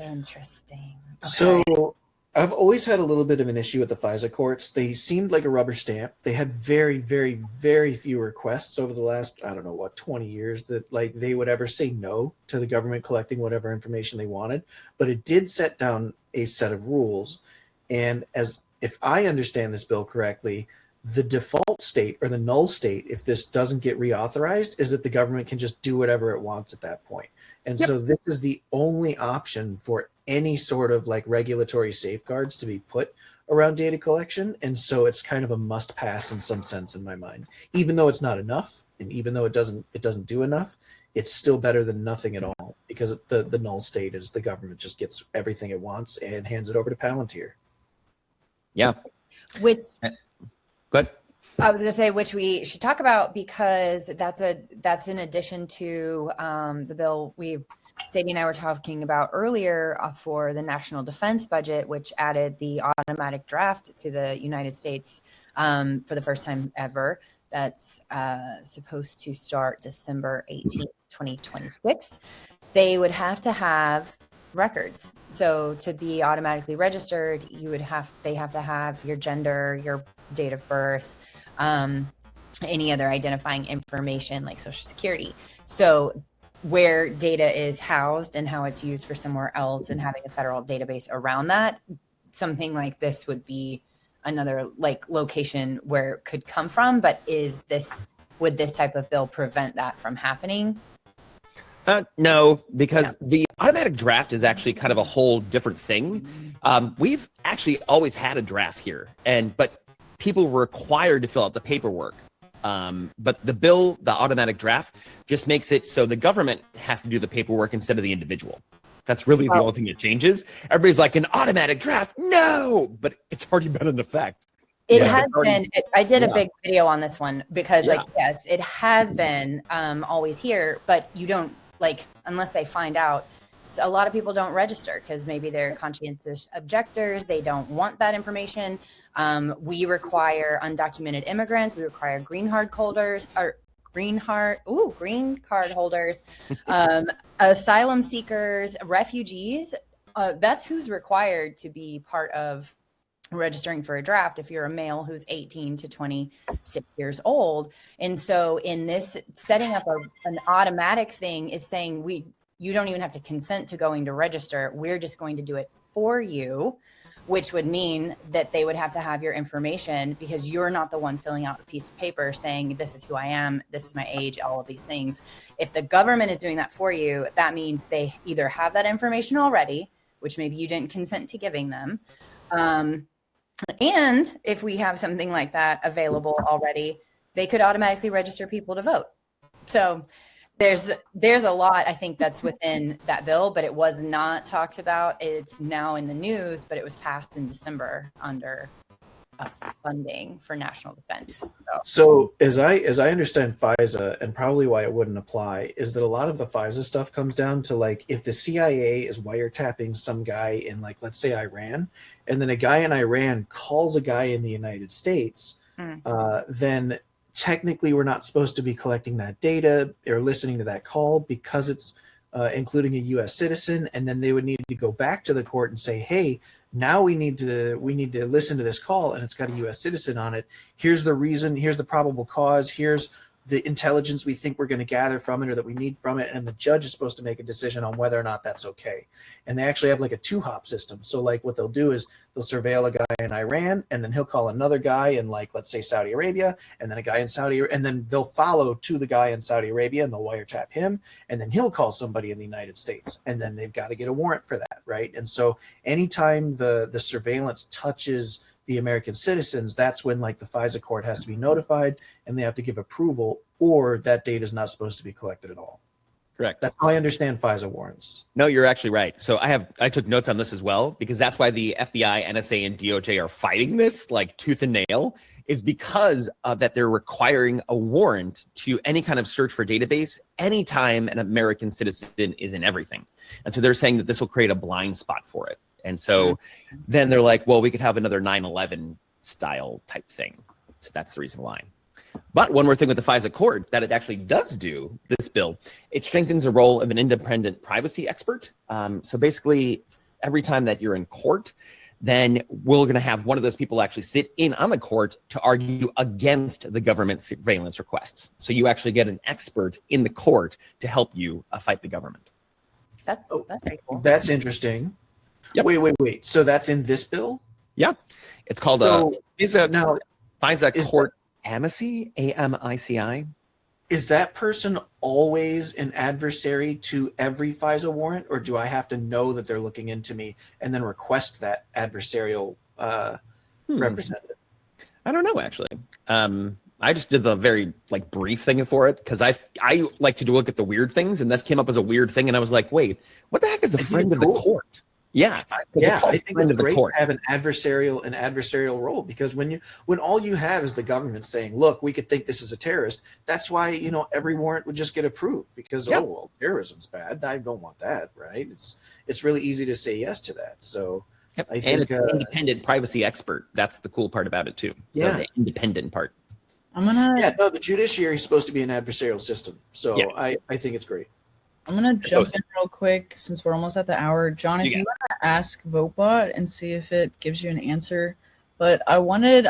Interesting. Okay. So I've always had a little bit of an issue with the FISA courts. They seemed like a rubber stamp. They had very, very, very few requests over the last, 20 years that like they would ever say no to the government collecting whatever information they wanted. But it did set down a set of rules. And as if I understand this bill correctly, the default state or the null state, if this doesn't get reauthorized, is that the government can just do whatever it wants at that point. And so this is the only option for any sort of like regulatory safeguards to be put around data collection. And so it's kind of a must pass in some sense in my mind, even though it's not enough. And even though it doesn't do enough, it's still better than nothing at all, because the null state is the government just gets everything it wants and hands it over to Palantir. Yeah. Which But I was going to say, which we should talk about because that's in addition to the bill Sadie and I were talking about earlier for the national defense budget, which added the automatic draft to the United States for the first time ever. That's supposed to start December 18th, 2026. They would have to have records. So to be automatically registered, they have to have your gender, your date of birth, any other identifying information like Social Security. So where data is housed and how it's used for somewhere else and having a federal database around that, something like this would be another like location where it could come from. But would this type of bill prevent that from happening? No, because the automatic draft is actually kind of a whole different thing. We've actually always had a draft here, but people were required to fill out the paperwork. But the automatic draft, just makes it so the government has to do the paperwork instead of the individual. That's really the only thing that changes. Everybody's like, an automatic draft? No, but it's already been in effect. It has been. I did a big video on this one because, yes, it has been always here, but you don't unless they find out. A lot of people don't register because maybe they're conscientious objectors. They don't want that information. We require undocumented immigrants. We require green card holders, asylum seekers, refugees. That's who's required to be part of registering for a draft if you're a male who's 18 to 26 years old. And so in this, setting up an automatic thing is saying you don't even have to consent to going to register. We're just going to do it for you, which would mean that they would have to have your information because you're not the one filling out a piece of paper saying, this is who I am, this is my age, all of these things. If the government is doing that for you, that means they either have that information already, which maybe you didn't consent to giving them. And if we have something like that available already, they could automatically register people to vote. So there's a lot, I think, that's within that bill, but it was not talked about. It's now in the news, but it was passed in December under funding for national defense. So as I understand FISA, and probably why it wouldn't apply, is that a lot of the FISA stuff comes down to if the CIA is wiretapping some guy in let's say Iran, and then a guy in Iran calls a guy in the United States, then technically we're not supposed to be collecting that data or listening to that call because it's including a U.S. citizen, and then they would need to go back to the court and say, hey, now we need to listen to this call and it's got a U.S. citizen on it. Here's the reason, here's the probable cause, here's the intelligence we think we're going to gather from it or that we need from it, and the judge is supposed to make a decision on whether or not that's okay. And they actually have a two-hop system. So what they'll do is they'll surveil a guy in Iran, and then he'll call another guy in let's say Saudi Arabia, and then a guy in Saudi, and then they'll follow to the guy in Saudi Arabia and they'll wiretap him, and then he'll call somebody in the United States, and then they've got to get a warrant for that, right? And so anytime the surveillance touches the American citizens, that's when the FISA court has to be notified and they have to give approval, or that data is not supposed to be collected at all. Correct. That's how I understand FISA warrants. No, you're actually right. So I took notes on this as well, because that's why the FBI, NSA, and DOJ are fighting this tooth and nail, is because that they're requiring a warrant to any kind of search for database anytime an American citizen is in everything. And so they're saying that this will create a blind spot for it. And so then they're like, well, we could have another 9/11 style type thing. So that's the reason why. But one more thing with the FISA court that it actually does do, this bill, it strengthens the role of an independent privacy expert. So basically, every time that you're in court, then we're going to have one of those people actually sit in on the court to argue against the government surveillance requests. So you actually get an expert in the court to help you fight the government. That's very cool. That's interesting. Yep. Wait. So that's in this bill? Yeah. It's called FISA Court Amici, AMICI. Is that person always an adversary to every FISA warrant, or do I have to know that they're looking into me and then request that adversarial representative? I don't know, actually. I just did the very brief thing for it because I like to look at the weird things, and this came up as a weird thing, and I was like, wait, what the heck is a friend of the court? Yeah. Yeah, I think it's of the great court. to have an adversarial role, because when all you have is the government saying, "Look, we could think this is a terrorist," that's why every warrant would just get approved, because Yep. oh well, terrorism's bad. I don't want that, right? It's really easy to say yes to that. So Yep. I And think it's an independent privacy expert. That's the cool part about it too. So Yeah. the independent part. the judiciary is supposed to be an adversarial system. So Yeah. I think it's great. I'm gonna jump in real quick since we're almost at the hour. John, if You you want to ask VoteBot and see if it gives you an answer. But I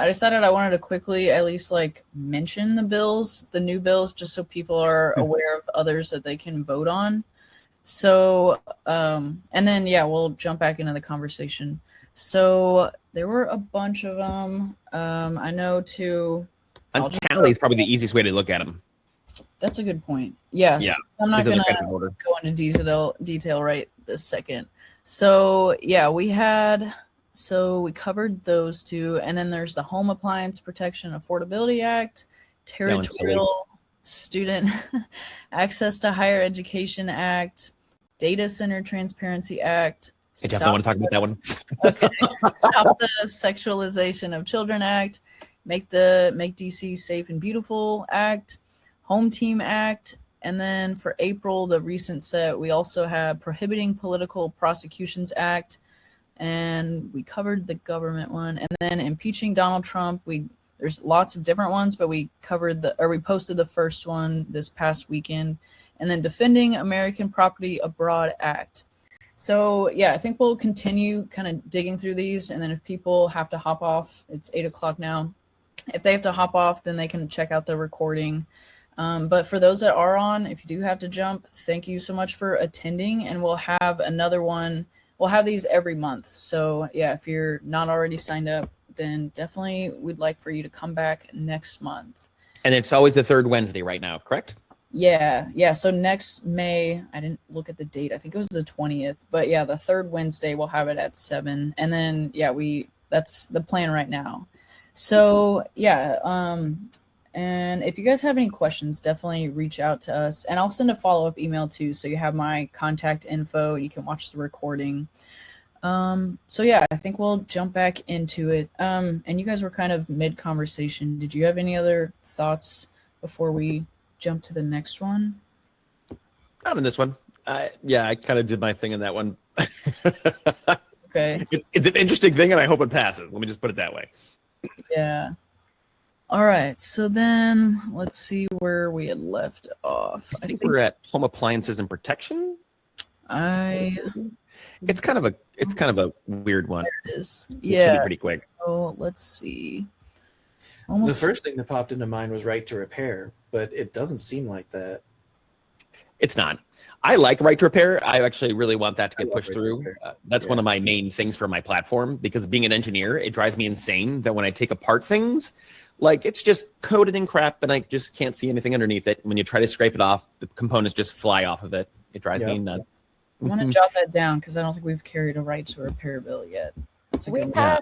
decided I wanted to quickly at least like mention the new bills, just so people are aware of others that they can vote on. So, and then we'll jump back into the conversation. So there were a bunch of them. I know too. Tally is probably the easiest way to look at them. That's a good point. Yes. Yeah. I'm not Because gonna they're kind of in order. go into detail right this second. So we covered those two, and then there's the Home Appliance Protection Affordability Act, Territorial Student Access to Higher Education Act, Data Center Transparency Act. I definitely want to talk about that one. Okay. Stop the Sexualization of Children Act, Make DC Safe and Beautiful Act, Home Team Act, and then for April, the recent set, we also have Prohibiting Political Prosecutions Act, and we covered the government one, and then Impeaching Donald Trump. There's lots of different ones, but we posted the first one this past weekend, and then Defending American Property Abroad Act. So I think we'll continue kind of digging through these, and then if people have to hop off, it's 8:00 now. If they have to hop off, then they can check out the recording. But for those that are on, if you do have to jump, thank you so much for attending, and we'll have another one. We'll have these every month. So if you're not already signed up, then definitely we'd like for you to come back next month. And it's always the third Wednesday right now, correct? Yeah. So next May, I didn't look at the date. I think it was the 20th. But the third Wednesday we'll have it at 7. And then that's the plan right now. So and if you guys have any questions, definitely reach out to us. And I'll send a follow-up email too, so you have my contact info. You can watch the recording. I think we'll jump back into it. And you guys were kind of mid-conversation. Did you have any other thoughts before we jump to the next one? Not in this one. I kind of did my thing in that one. Okay. It's an interesting thing, and I hope it passes. Let me just put it that way. Yeah. All right. So then let's see where we had left off. I think we're at home appliances and protection. It's kind of a weird one. There it is. It should be pretty quick. So let's see. The first thing that popped into mind was right to repair, but it doesn't seem like that. It's not. I like right to repair. I actually really want that to get pushed right to through. repair. That's one of my main things for my platform, because being an engineer, it drives me insane that when I take apart things, like it's just coated in crap and I just can't see anything underneath it. When you try to scrape it off, the components just fly off of it. It drives me nuts. I want to jot that down because I don't think we've carried a right to repair bill yet. That's a good one.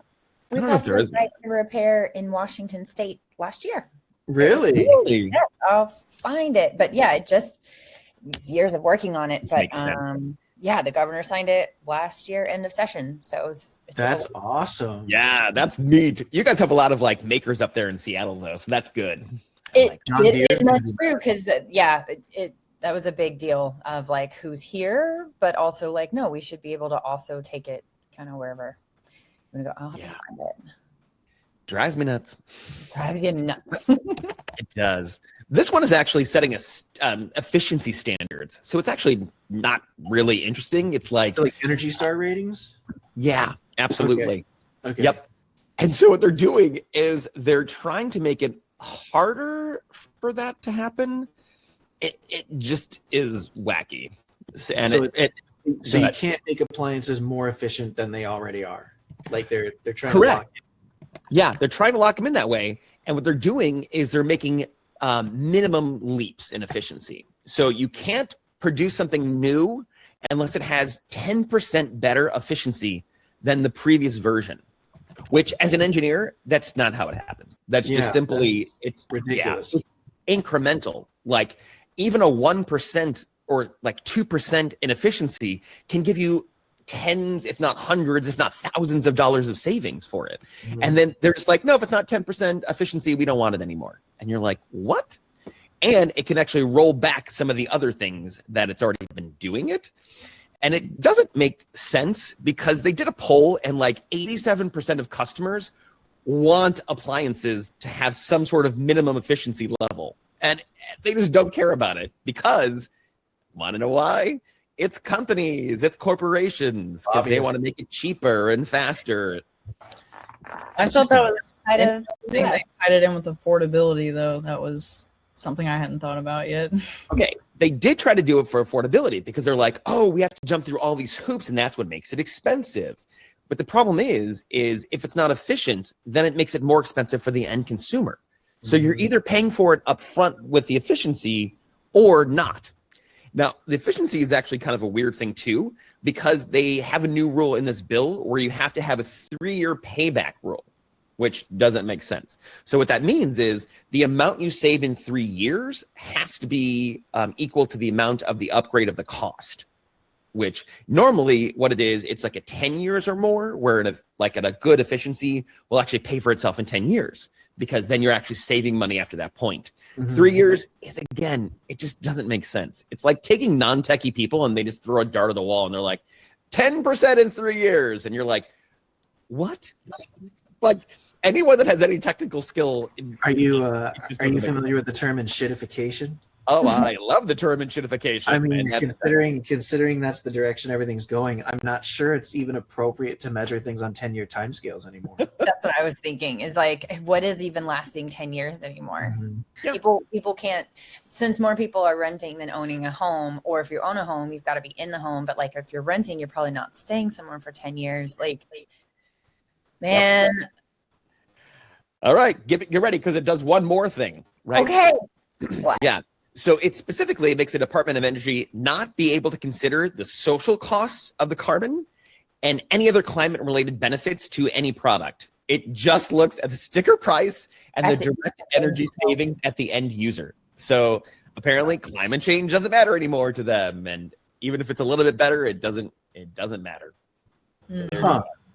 We passed a right to repair in Washington State last year. Really? Yeah, I'll find it. But it's years of working on it. But Makes sense. the governor signed it last year, end of session. So That's awesome. Yeah, that's neat. You guys have a lot of like makers up there in Seattle, though, so that's good. That's true because that was a big deal of like who's here, but also like no, we should be able to also take it kind of wherever. I'm gonna go. I'll have to find it. Drives me nuts. Drives you nuts. It does. This one is actually setting efficiency standards, so it's actually not really interesting. It's like Energy Star ratings. Yeah, absolutely. Okay. Yep. And so what they're doing is they're trying to make it harder for that to happen. It just is wacky. And so you can't make appliances more efficient than they already are. Like they're trying Correct. to lock it. Yeah, they're trying to lock them in that way. And what they're doing is they're making minimum leaps in efficiency. So you can't produce something new unless it has 10% better efficiency than the previous version, which as an engineer, that's not how it happens. That's just simply, it's ridiculous. It's incremental. Like even a 1% or like 2% in efficiency can give you tens, if not hundreds, if not thousands of dollars of savings for it. And then they're just like, no, if it's not 10% efficiency, we don't want it anymore. And you're like, what? And it can actually roll back some of the other things that it's already been doing it. And it doesn't make sense because they did a poll and like 87% of customers want appliances to have some sort of minimum efficiency level. And they just don't care about it because, want to know why? It's companies, it's corporations, because they want to make it cheaper and faster. I thought that was Interesting. They tied it in with affordability, though. That was something I hadn't thought about yet. Okay, they did try to do it for affordability because they're like, oh, we have to jump through all these hoops and that's what makes it expensive. But the problem is if it's not efficient, then it makes it more expensive for the end consumer. So you're either paying for it up front with the efficiency or not. Now, the efficiency is actually kind of a weird thing too, because they have a new rule in this bill where you have to have a 3-year payback rule, which doesn't make sense. So what that means is the amount you save in 3 years has to be equal to the amount of the upgrade of the cost, which normally what it is, it's like a 10 years or more, where at a good efficiency will actually pay for itself in 10 years, because then you're actually saving money after that point. 3 years is, again, it just doesn't make sense. It's like taking non-techie people and they just throw a dart at the wall and they're like, 10% in 3 years. And you're like, what? Like, anyone that has any technical skill. Are you familiar with the term enshittification? Oh, I love the term enshittification. I mean, considering that's the direction everything's going, I'm not sure it's even appropriate to measure things on 10-year timescales anymore. That's what I was thinking, is like, what is even lasting 10 years anymore? Yeah. People can't, since more people are renting than owning a home, or if you own a home, you've got to be in the home. But like, if you're renting, you're probably not staying somewhere for 10 years. Like, man. All right, get ready, because it does one more thing, right? Okay. What? Yeah. So it specifically makes the Department of Energy not be able to consider the social costs of the carbon and any other climate-related benefits to any product. It just looks at the sticker price and the direct energy savings at the end user. So apparently climate change doesn't matter anymore to them. And even if it's a little bit better, it doesn't matter.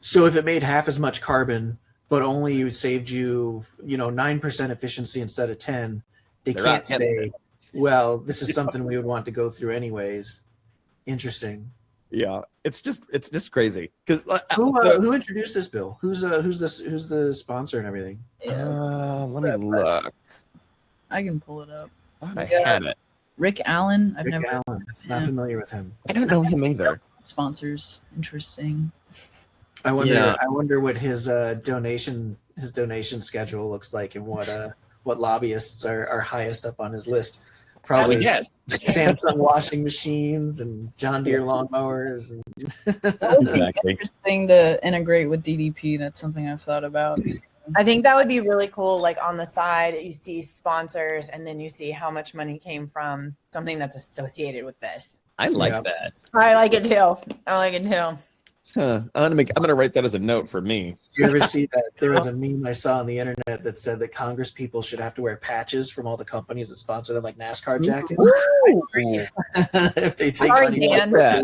So if it made half as much carbon, but only saved you, 9% efficiency instead of 10, they can't say, well, this is something we would want to go through anyways. Interesting. Yeah, it's just crazy. Because who introduced this bill? Who's the sponsor and everything? Let me look. I can pull it up. I had it. Rick Allen. I've never Allen. Not familiar with him. I don't know him either. Sponsors. Interesting. I wonder what his donation schedule looks like, and what lobbyists are highest up on his list. Probably Samsung washing machines and John Deere lawnmowers. Exactly. Interesting to integrate with DDP. That's something I've thought about. I think that would be really cool. Like, on the side, you see sponsors, and then you see how much money came from something that's associated with this. I like that. I like it too. Huh. I'm gonna write that as a note for me. Did you ever see that? There was a meme I saw on the internet that said that Congress people should have to wear patches from all the companies that sponsor them, like NASCAR jackets. If they take money like that,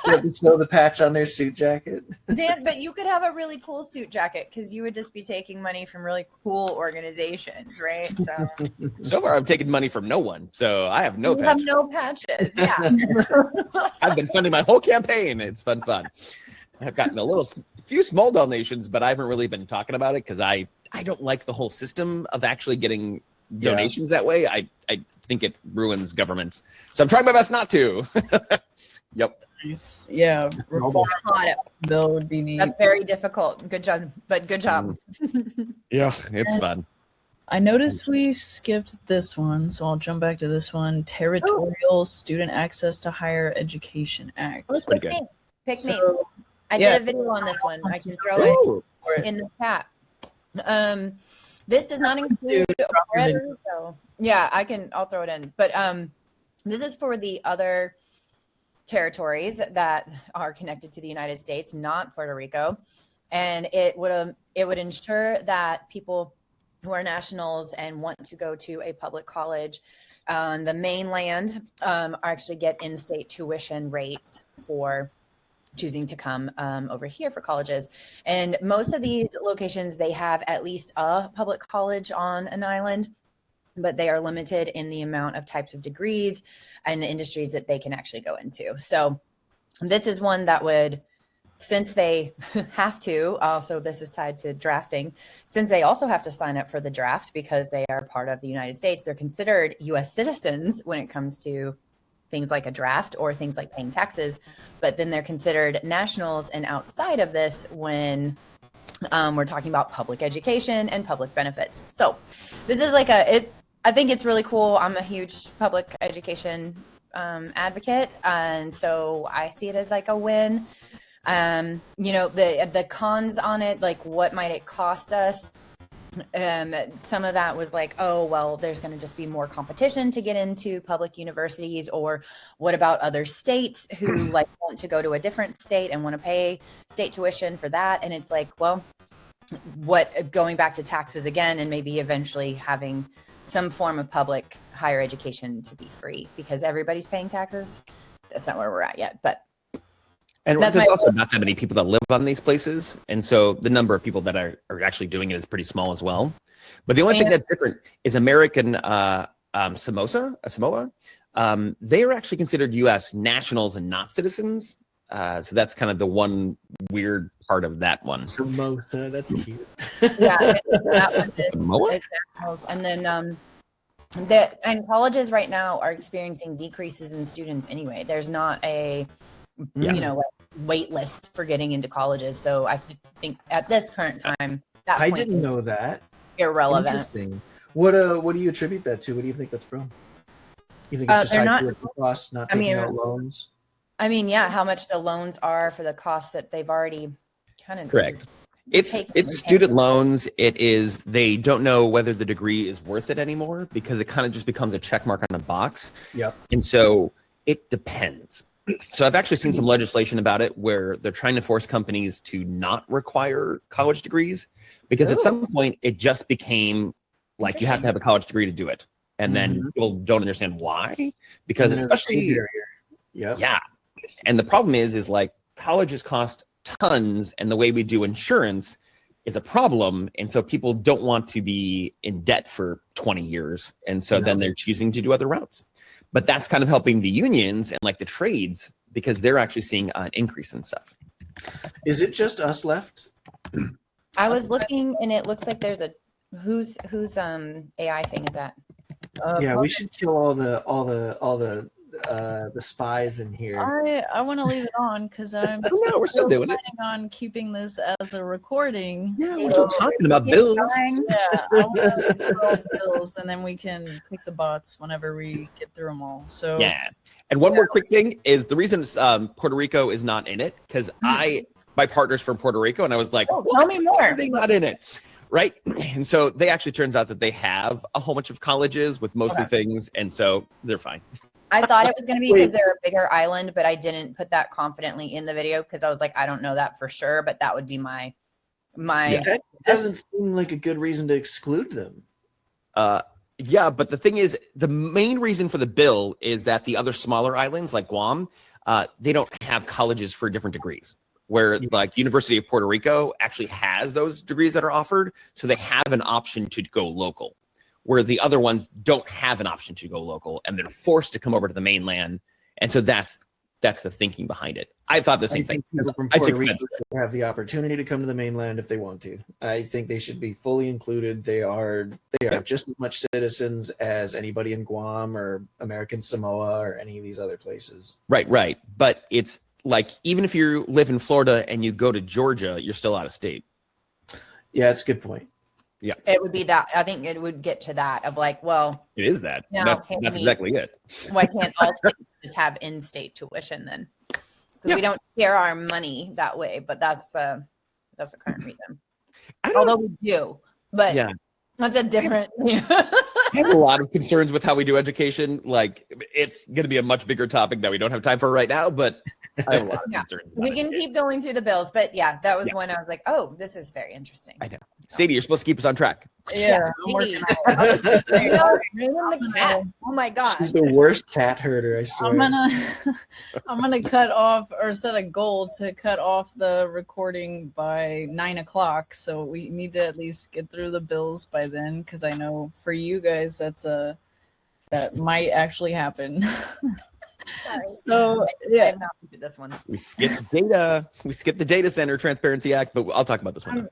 they have to sew the patch on their suit jacket. Dan, but you could have a really cool suit jacket, because you would just be taking money from really cool organizations, right? So far, I've taken money from no one, so I have no you patch. have no patches. Yeah. I've been funding my whole campaign. It's been fun. I've gotten a few small donations, but I haven't really been talking about it because I don't like the whole system of actually getting donations that way. I think it ruins governments. So I'm trying my best not to. Yep. Yeah. Reform bill would be neat. That's very difficult. Good job. But good job. Yeah, it's fun. I noticed we skipped this one, so I'll jump back to this one. Territorial Student Access to Higher Education Act. That's pretty good. Pick me. I did a video on this one. I can throw it in the chat. This does not include so yeah, I'll throw it in. But this is for the other territories that are connected to the United States, not Puerto Rico. And it would ensure that people who are nationals and want to go to a public college on the mainland actually get in-state tuition rates for choosing to come over here for colleges. And most of these locations, they have at least a public college on an island, but they are limited in the amount of types of degrees and industries that they can actually go into. So this is one that would, since they have to, also this is tied to drafting, since they also have to sign up for the draft because they are part of the United States, they're considered US citizens when it comes to things like a draft or things like paying taxes, but then they're considered nationals and outside of this when we're talking about public education and public benefits. So this is like I think it's really cool. I'm a huge public education advocate, and so I see it as like a win. You know, the cons on it, like what might it cost us? Some of that was like, oh, well, there's going to just be more competition to get into public universities, or what about other states who like want to go to a different state and want to pay state tuition for that? And it's like, well, going back to taxes again, and maybe eventually having some form of public higher education to be free because everybody's paying taxes. That's not where we're at yet, but. And there's also not that many people that live on these places. And so the number of people that are actually doing it is pretty small as well. But the only thing that's different is American Samoa. They are actually considered U.S. nationals and not citizens. So that's kind of the one weird part of that one. Samosa, that's cute. Yeah, that one is nationals. And then and colleges right now are experiencing decreases in students anyway. There's not a you know, like wait list for getting into colleges. So I think at this current time, I didn't know that. Irrelevant. Interesting. What do you attribute that to? What do you think that's from? You think it's just high tuition costs, not taking out loans? I mean, yeah, how much the loans are for the costs that they've already kind of correct. It's student loans. It is, they don't know whether the degree is worth it anymore because it kind of just becomes a check mark on a box. Yep. And so it depends. So I've actually seen some legislation about it where they're trying to force companies to not require college degrees because at some point it just became like you have to have a college degree to do it. And then people don't understand why, because especially, yeah. And the problem is like colleges cost tons and the way we do insurance is a problem. And so people don't want to be in debt for 20 years. And so then they're choosing to do other routes. But that's kind of helping the unions and like the trades because they're actually seeing an increase in stuff. Is it just us left? I was looking and it looks like there's a whose AI thing is that? Yeah, we should kill all the spies in here. I want to leave it on because I'm we're still doing planning on keeping this as a recording. Yeah, we're still talking about bills. Yeah, I want to do all the bills, and then we can pick the bots whenever we get through them all. So yeah. And one more quick thing is the reason Puerto Rico is not in it because my partner's from Puerto Rico, and I was like, tell me more. Are they not in it? Right. And so they actually turns out that they have a whole bunch of colleges with mostly things, and so they're fine. I thought it was going to be because they're a bigger island, but I didn't put that confidently in the video because I was like, I don't know that for sure, but that would be my. That doesn't seem like a good reason to exclude them. Yeah, but the thing is, the main reason for the bill is that the other smaller islands like Guam, they don't have colleges for different degrees. Where like University of Puerto Rico actually has those degrees that are offered, so they have an option to go local. Where the other ones don't have an option to go local, and they're forced to come over to the mainland, and so that's the thinking behind it. I thought the same thing. People from Puerto Rico have the opportunity to come to the mainland if they want to. I think they should be fully included. They are just as much citizens as anybody in Guam or American Samoa or any of these other places. Right. But it's like even if you live in Florida and you go to Georgia, you're still out of state. Yeah, that's a good point. Yeah, it would be that. I think it would get to that of like, well, it is that. That's exactly it. Why can't all states just have in-state tuition then? Because we don't share our money that way. But that's the current reason. Although we do, but that's a different. I have a lot of concerns with how we do education. Like, it's going to be a much bigger topic that we don't have time for right now, but I have a lot of concerns. We can keep going through the bills, but that was one I was like, oh, this is very interesting. I know. Sadie, you're supposed to keep us on track. Yeah, I'm working on the cat. Oh my gosh. She's the worst cat herder, I swear. I'm gonna cut off or set a goal to cut off the recording by 9 o'clock. So we need to at least get through the bills by then, because I know for you guys that might actually happen. Sorry. So yeah, I'm not into this one. We skipped data. We skipped the Data Center Transparency Act, but I'll talk about this one.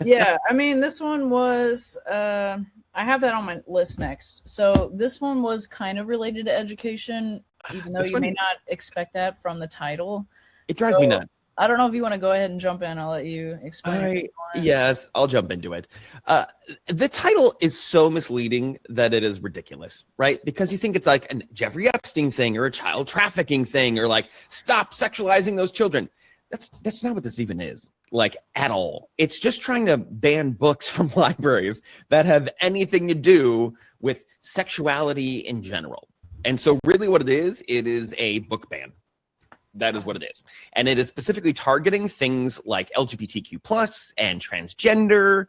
yeah. I mean, this one was. I have that on my list next. So this one was kind of related to education, even though you may not expect that from the title. It drives me nuts. I don't know if you want to go ahead and jump in. I'll let you explain. Yes, I'll jump into it. The title is so misleading that it is ridiculous, right? Because you think it's like a Jeffrey Epstein thing or a child trafficking thing or like stop sexualizing those children. That's not what this even is, like at all. It's just trying to ban books from libraries that have anything to do with sexuality in general. And so really what it is a book ban. That is what it is. And it is specifically targeting things like LGBTQ plus and transgender.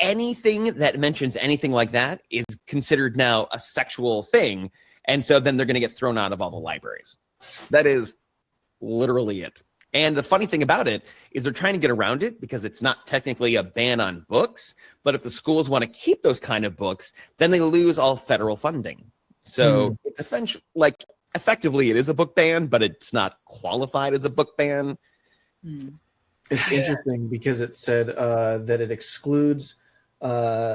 Anything that mentions anything like that is considered now a sexual thing. And so then they're going to get thrown out of all the libraries. That is literally it. And the funny thing about it is they're trying to get around it because it's not technically a ban on books. But if the schools want to keep those kind of books, then they lose all federal funding. So it's effectively, it is a book ban, but it's not qualified as a book ban. It's interesting because it said that it excludes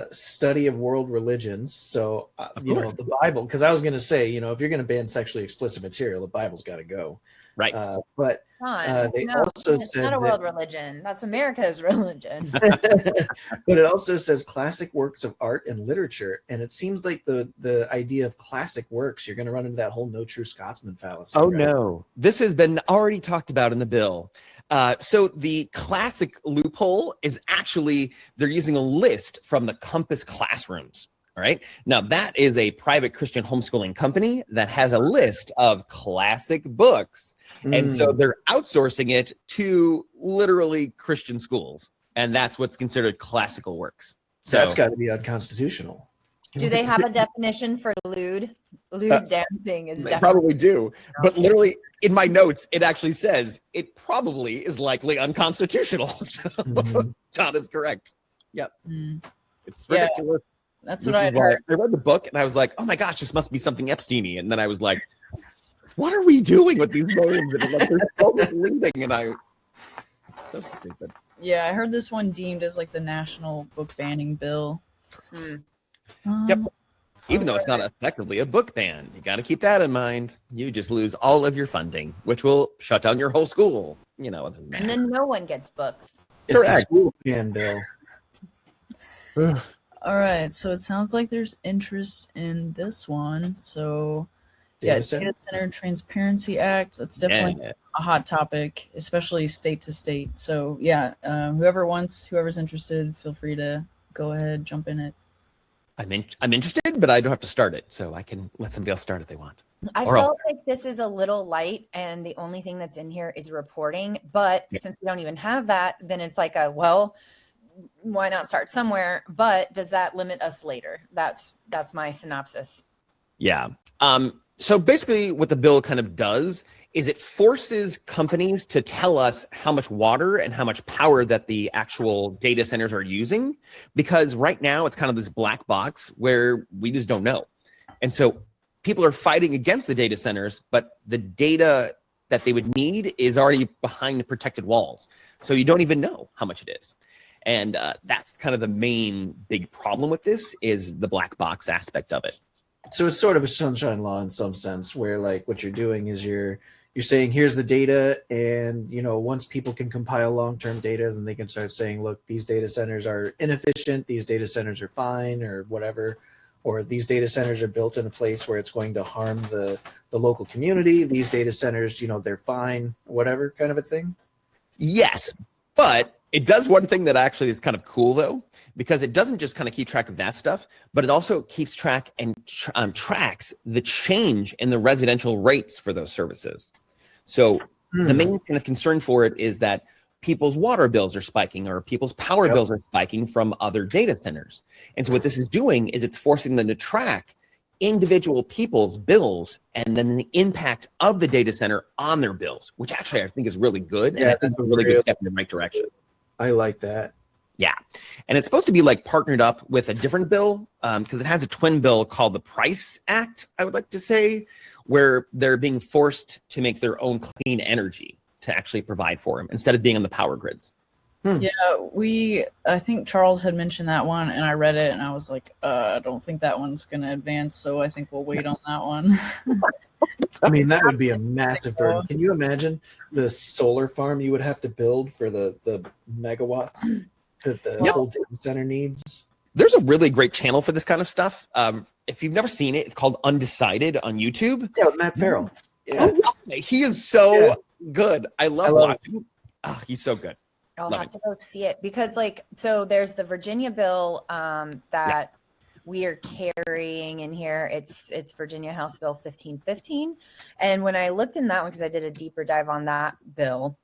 study of world religions. So, the Bible, because I was going to say, if you're going to ban sexually explicit material, the Bible's got to go. Right. But they also it's said not a world religion. That's America's religion. but it also says classic works of art and literature. And it seems like the idea of classic works, you're going to run into that whole no true Scotsman fallacy. Oh, right? no. This has been already talked about in the bill. So the classic loophole is actually they're using a list from the Compass Classrooms. All right. Now, that is a private Christian homeschooling company that has a list of classic books. And so they're outsourcing it to literally Christian schools. And that's what's considered classical works. So That's got to be unconstitutional. Do they have a definition for lewd? Lewd dancing is they definitely. probably do. But literally in my notes, it actually says it probably is likely unconstitutional. So God is correct. Yep. It's ridiculous. That's what I heard. I read the book and I was like, oh my gosh, this must be something Epstein-y. And then I was like, what are we doing with these names? And like, there's so misleading, and so stupid. Yeah, I heard this one deemed as like the national book banning bill. Yep. Even though it's not effectively a book ban, you got to keep that in mind. You just lose all of your funding, which will shut down your whole school. Other than that. And then no one gets books. It's the school ban bill. All right, so it sounds like there's interest in this one. So Data Center Transparency Act, that's definitely a hot topic, especially state to state. So yeah, whoever's interested, feel free to go ahead, jump in it. I'm interested, but I don't have to start it, so I can let somebody else start if they want. I felt like this is a little light, and the only thing that's in here is reporting. But since we don't even have that, then it's like why not start somewhere? But does that limit us later? That's my synopsis. Yeah. So basically what the bill kind of does is it forces companies to tell us how much water and how much power that the actual data centers are using, because right now it's kind of this black box where we just don't know. And so people are fighting against the data centers, but the data that they would need is already behind the protected walls. So you don't even know how much it is. And that's kind of the main big problem with this is the black box aspect of it. So it's sort of a sunshine law in some sense, where like what you're doing is you're saying here's the data, and once people can compile long-term data, then they can start saying, look, these data centers are inefficient, these data centers are fine, or whatever, or these data centers are built in a place where it's going to harm the local community. These data centers, they're fine, whatever kind of a thing. Yes, but it does one thing that actually is kind of cool though, because it doesn't just kind of keep track of that stuff, but it also keeps track and tracks the change in the residential rates for those services. So the main kind of concern for it is that people's water bills are spiking or people's power bills are spiking from other data centers. And so what this is doing is it's forcing them to track individual people's bills and then the impact of the data center on their bills, which actually I think is really good. And I think it's a really good step in the right direction. I like that. Yeah. And it's supposed to be like partnered up with a different bill because it has a twin bill called the Price Act, I would like to say, where they're being forced to make their own clean energy to actually provide for them instead of being on the power grids. Yeah, I think Charles had mentioned that one and I read it and I was like, I don't think that one's going to advance. So I think we'll wait on that one. I mean, that would be a massive burden. Can you imagine the solar farm you would have to build for the megawatts that the whole data center needs? There's a really great channel for this kind of stuff. If you've never seen it, it's called Undecided on YouTube. Yeah, with Matt Farrell. Yeah. Oh, he is so good. I love watching. Oh, he's so good. I'll have to go see it because so there's the Virginia bill that we are carrying in here. It's Virginia House Bill 1515. And when I looked in that one, because I did a deeper dive on that bill,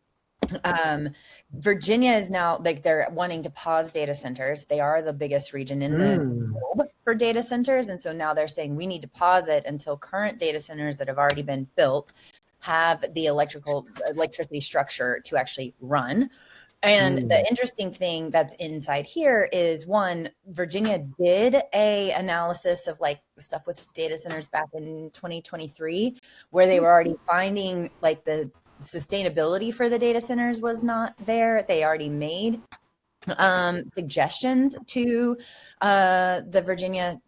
Virginia is now they're wanting to pause data centers. They are the biggest region in the globe for data centers. And so now they're saying we need to pause it until current data centers that have already been built have the electricity structure to actually run. And the interesting thing that's inside here is one, Virginia did a analysis of stuff with data centers back in 2023, where they were already finding the sustainability for the data centers was not there. They already made suggestions to the Virginia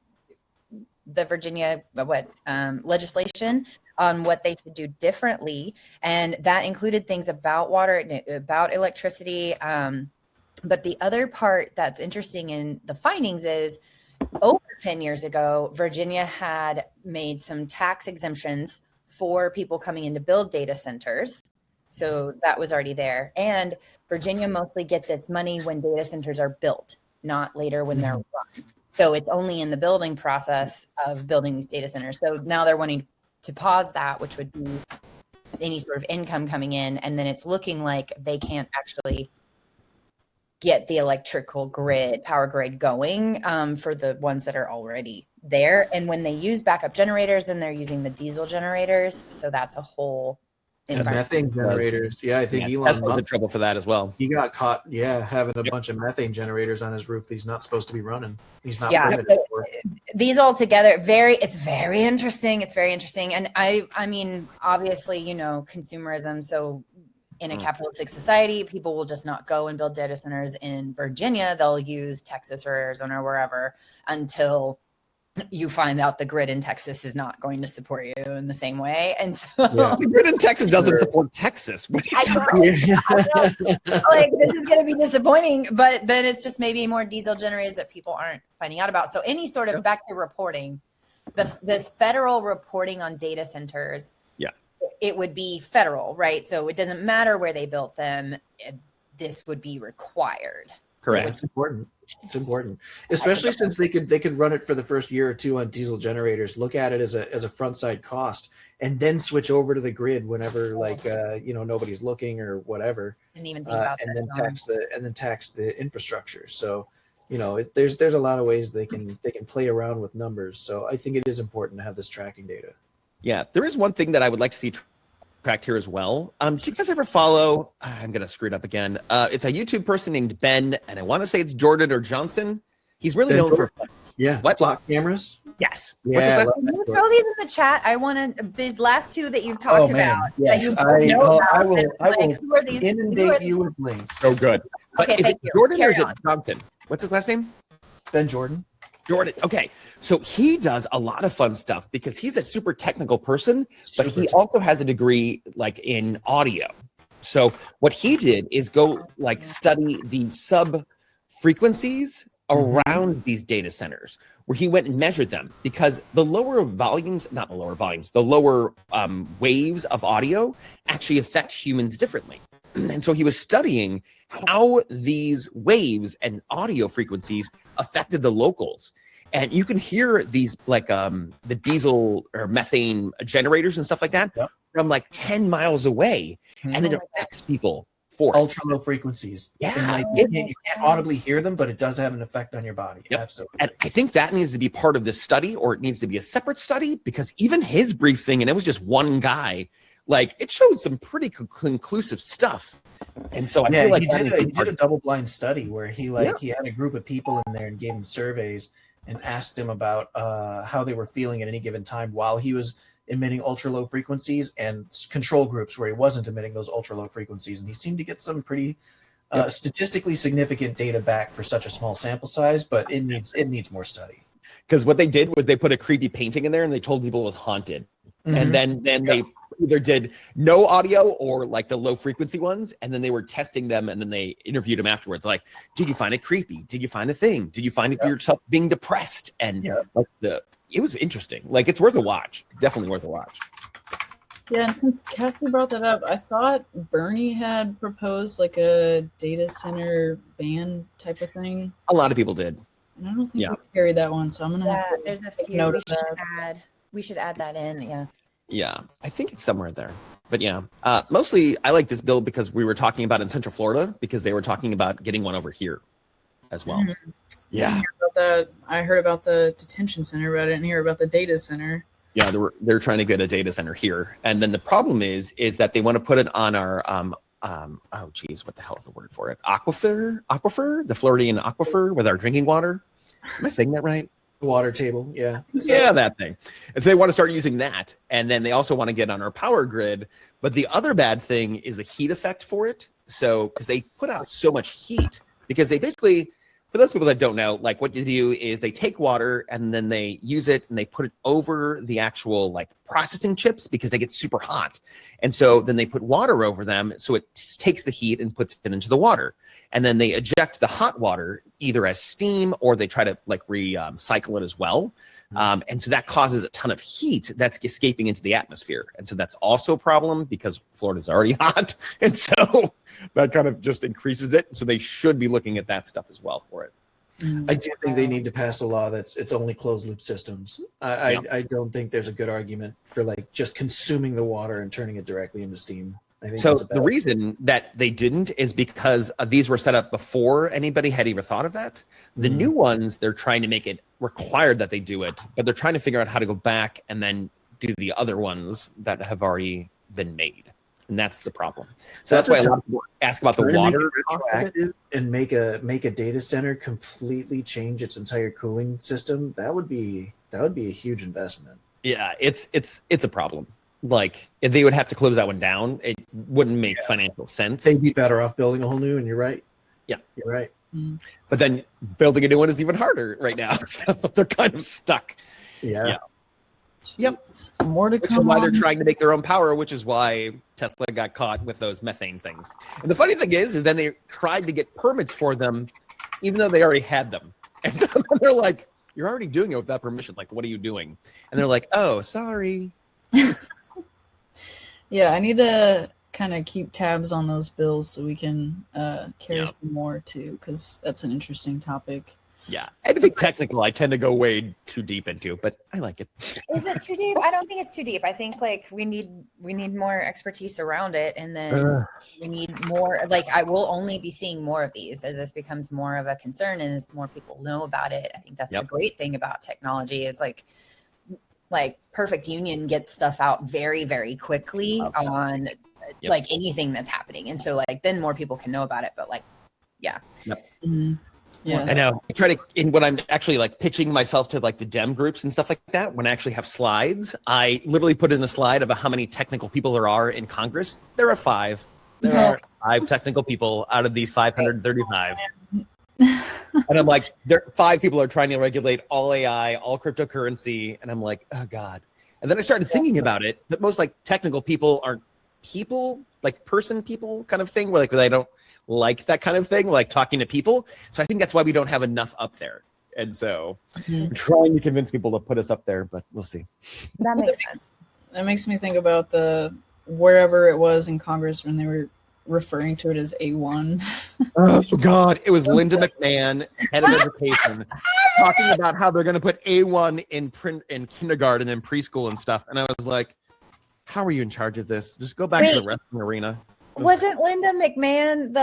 legislation on what they should do differently. And that included things about water and about electricity. But the other part that's interesting in the findings is over 10 years ago, Virginia had made some tax exemptions for people coming in to build data centers. So that was already there. And Virginia mostly gets its money when data centers are built, not later when they're run. So it's only in the building process of building these data centers. So now they're wanting to pause that, which would be any sort of income coming in. And then it's looking like they can't actually get the electrical grid, power grid going for the ones that are already there. And when they use backup generators, then they're using the diesel generators. So that's a whole methane generators. Yeah, I think Elon Tesla's in trouble for that as well. He got caught, having a bunch of methane generators on his roof that he's not supposed to be running. He's not permitted for. These all together, it's very interesting. It's very interesting. And I mean, obviously, consumerism. So in a capitalistic society, people will just not go and build data centers in Virginia. They'll use Texas or Arizona or wherever until you find out the grid in Texas is not going to support you in the same way. And so the grid in Texas doesn't support Texas. I know. This is going to be disappointing, but then it's just maybe more diesel generators that people aren't finding out about. So any sort of back to reporting, this federal reporting on data centers, it would be federal, right? So it doesn't matter where they built them. This would be required. Correct. It's important. It's important, especially since they could run it for the first year or two on diesel generators. Look at it as a front side cost, and then switch over to the grid whenever nobody's looking or whatever. Didn't even think about that. And then tax the infrastructure. So, there's a lot of ways they can play around with numbers. So I think it is important to have this tracking data. Yeah, there is one thing that I would like to see tracked here as well. Do you guys ever follow, I'm going to screw it up again. It's a YouTube person named Ben, and I want to say it's Jordan or Johnson. He's really known for flock cameras. Yes. Yeah. Can you throw these in the chat? I want these last two that you've talked about. Yes, I will inundate you with links. So good. But Okay, is thank it you. Jordan Carry or is it on. Johnson? What's his last name? Ben Jordan. Jordan. Okay. So he does a lot of fun stuff because he's a super technical person, but he also has a degree in audio. So what he did is go study the sub frequencies around these data centers, where he went and measured them, because the lower waves of audio actually affect humans differently. And so he was studying how these waves and audio frequencies affected the locals. And you can hear these the diesel or methane generators and stuff like that from 10 miles away. And it affects people for it. Ultra low frequencies. Yeah. And like you can't audibly hear them, but it does have an effect on your body. Yep. Absolutely. And I think that needs to be part of this study, or it needs to be a separate study, because even his brief thing, and it was just one guy, like it showed some pretty conclusive stuff. And so I feel like he did a double-blind study where he had a group of people in there and gave them surveys and asked them about how they were feeling at any given time while he was emitting ultra-low frequencies, and control groups where he wasn't emitting those ultra-low frequencies. And he seemed to get some pretty statistically significant data back for such a small sample size, but it needs more study. Because what they did was they put a creepy painting in there and they told people it was haunted. Mm-hmm. And then they either did no audio or like the low frequency ones, and then they were testing them, and then they interviewed them afterwards. Like, did you find it creepy? Did you find a thing? Did you find yourself being depressed? And like it was interesting. Like, it's worth a watch. Definitely worth a watch. Yeah, and since Cassie brought that up, I thought Bernie had proposed like a data center ban type of thing. A lot of people did. And I don't think we carried that one, so I'm gonna have to there's a few note we should add that in. Yeah, I think it's somewhere there. But yeah, mostly I like this bill because we were talking about in Central Florida, because they were talking about getting one over here as well. Mm-hmm. Yeah. I heard about the detention center, but I didn't hear about the data center. Yeah, they're trying to get a data center here, and then the problem is that they want to put it on our oh geez, what the hell is the word for it? Aquifer, the Floridian aquifer with our drinking water. Am I saying that right? The water table, yeah, that thing. And so they want to start using that, and then they also want to get on our power grid. But the other bad thing is the heat effect for it. So because they put out so much heat, because they basically, for those people that don't know, like what you do is they take water and then they use it and they put it over the actual like processing chips, because they get super hot. And so then they put water over them, so it takes the heat and puts it into the water. And then they eject the hot water either as steam, or they try to like recycle it as well. And so that causes a ton of heat that's escaping into the atmosphere. And so that's also a problem, because Florida's already hot. And so that kind of just increases it. So they should be looking at that stuff as well for it. I do think they need to pass a law that's it's only closed loop systems. I don't think there's a good argument for like just consuming the water and turning it directly into steam. I think so the reason that they didn't is because these were set up before anybody had ever thought of that. The new ones, they're trying to make it required that they do it, but they're trying to figure out how to go back and then do the other ones that have already been made. And that's the problem. So that's why a lot of people ask about the water. Retroactive and make a data center completely change its entire cooling system. That would be a huge investment. Yeah, it's a problem. Like, if they would have to close that one down, it wouldn't make financial sense. They'd be better off building a whole new, and you're right. Yeah, you're right. But then building a new one is even harder right now. So they're kind of stuck. Yeah. Yep. More to come. Which is why they're trying to make their own power, which is why Tesla got caught with those methane things. And the funny thing is then they tried to get permits for them, even though they already had them. And so they're like, "You're already doing it without permission. Like, what are you doing?" And they're like, "Oh, sorry." Yeah, I need to kind of keep tabs on those bills so we can carry some more too, because that's an interesting topic. Yeah, anything technical I tend to go way too deep into, but I like it. Is it too deep? I don't think it's too deep. I think like we need more expertise around it, and then we need more. Like, I will only be seeing more of these as this becomes more of a concern and as more people know about it. I think that's the great thing about technology is like Perfect Union gets stuff out very, very quickly on like anything that's happening. And so like then more people can know about it. But like, yeah. Yeah, I know. I try to, in when I'm actually like pitching myself to like the Dem groups and stuff like that, when I actually have slides, I literally put in a slide of how many technical people there are in Congress. There are 5. There are 5 technical people out of these 535. And I'm like, 5 people are trying to regulate all AI, all cryptocurrency. And I'm like, oh God. And then I started thinking about it, that most like technical people aren't people, like people kind of thing, where like I don't like that kind of thing, like talking to people. So I think that's why we don't have enough up there. And so I'm trying to convince people to put us up there, but we'll see. That makes sense. That makes me think about wherever it was in Congress when they were referring to it as A1. Oh God, it was Linda McMahon, head of education, talking about how they're going to put A1 in kindergarten and preschool and stuff. And I was like, how are you in charge of this? Just go back to the wrestling arena. Wasn't Linda McMahon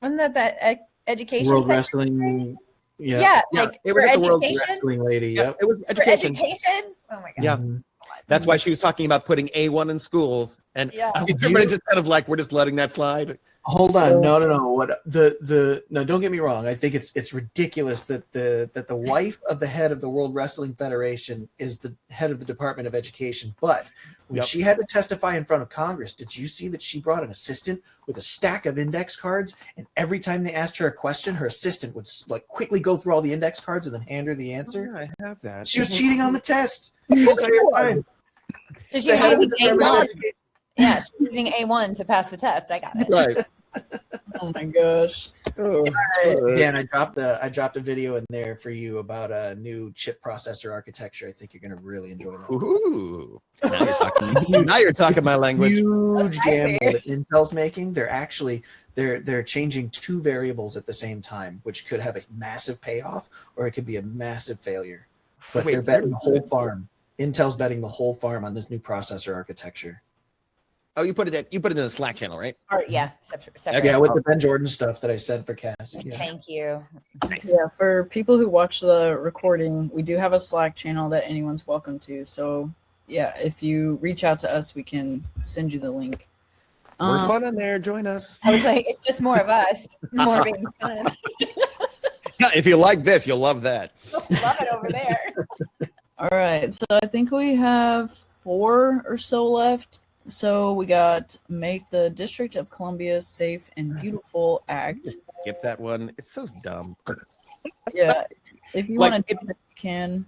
wasn't that education World secretary? Wrestling. Yeah. Yeah, Yeah, like it for was at the World education. Wrestling lady. Yeah, Yep. it was For education. education. Oh my god. Yeah. Mhm. That's why she was talking about putting A1 in schools. And Yeah. everybody's just kind of like, we're just letting that slide. Hold on, no. What no? Don't get me wrong. I think it's ridiculous that the wife of the head of the World Wrestling Federation is the head of the Department of Education. But when she had to testify in front of Congress, did you see that she brought an assistant with a stack of index cards? And every time they asked her a question, her assistant would like quickly go through all the index cards and then hand her the answer. I have that. She was cheating on the test the entire time. So she The was head of the using Department of A1. Education. Yeah, she was using A1 to pass the test. I got it. Right. Oh my gosh. Dan, I dropped a video in there for you about a new chip processor architecture. I think you're going to really enjoy that. Ooh. Now you're talking my language. Huge gamble that Intel's making. They're changing two variables at the same time, which could have a massive payoff or it could be a massive failure. But Wait, they're betting the whole farm. Intel's betting the whole farm on this new processor architecture. Oh, you put it in the Slack channel, right? Or, yeah, separate. Yeah, with the Ben Jordan stuff that I sent for Cassie. Yeah. Thank you. Nice. Yeah, for people who watch the recording, we do have a Slack channel that anyone's welcome to. So yeah, if you reach out to us, we can send you the link. We're fun in there. Join us. I was like, it's just more of us. More being fun. Yeah, if you like this, you'll love that. Love it over there. All right, so I think we have 4 or so left. So we got Make the District of Columbia Safe and Beautiful Act. Skip that one. It's so dumb. Yeah, if you Like, want to do it, you can.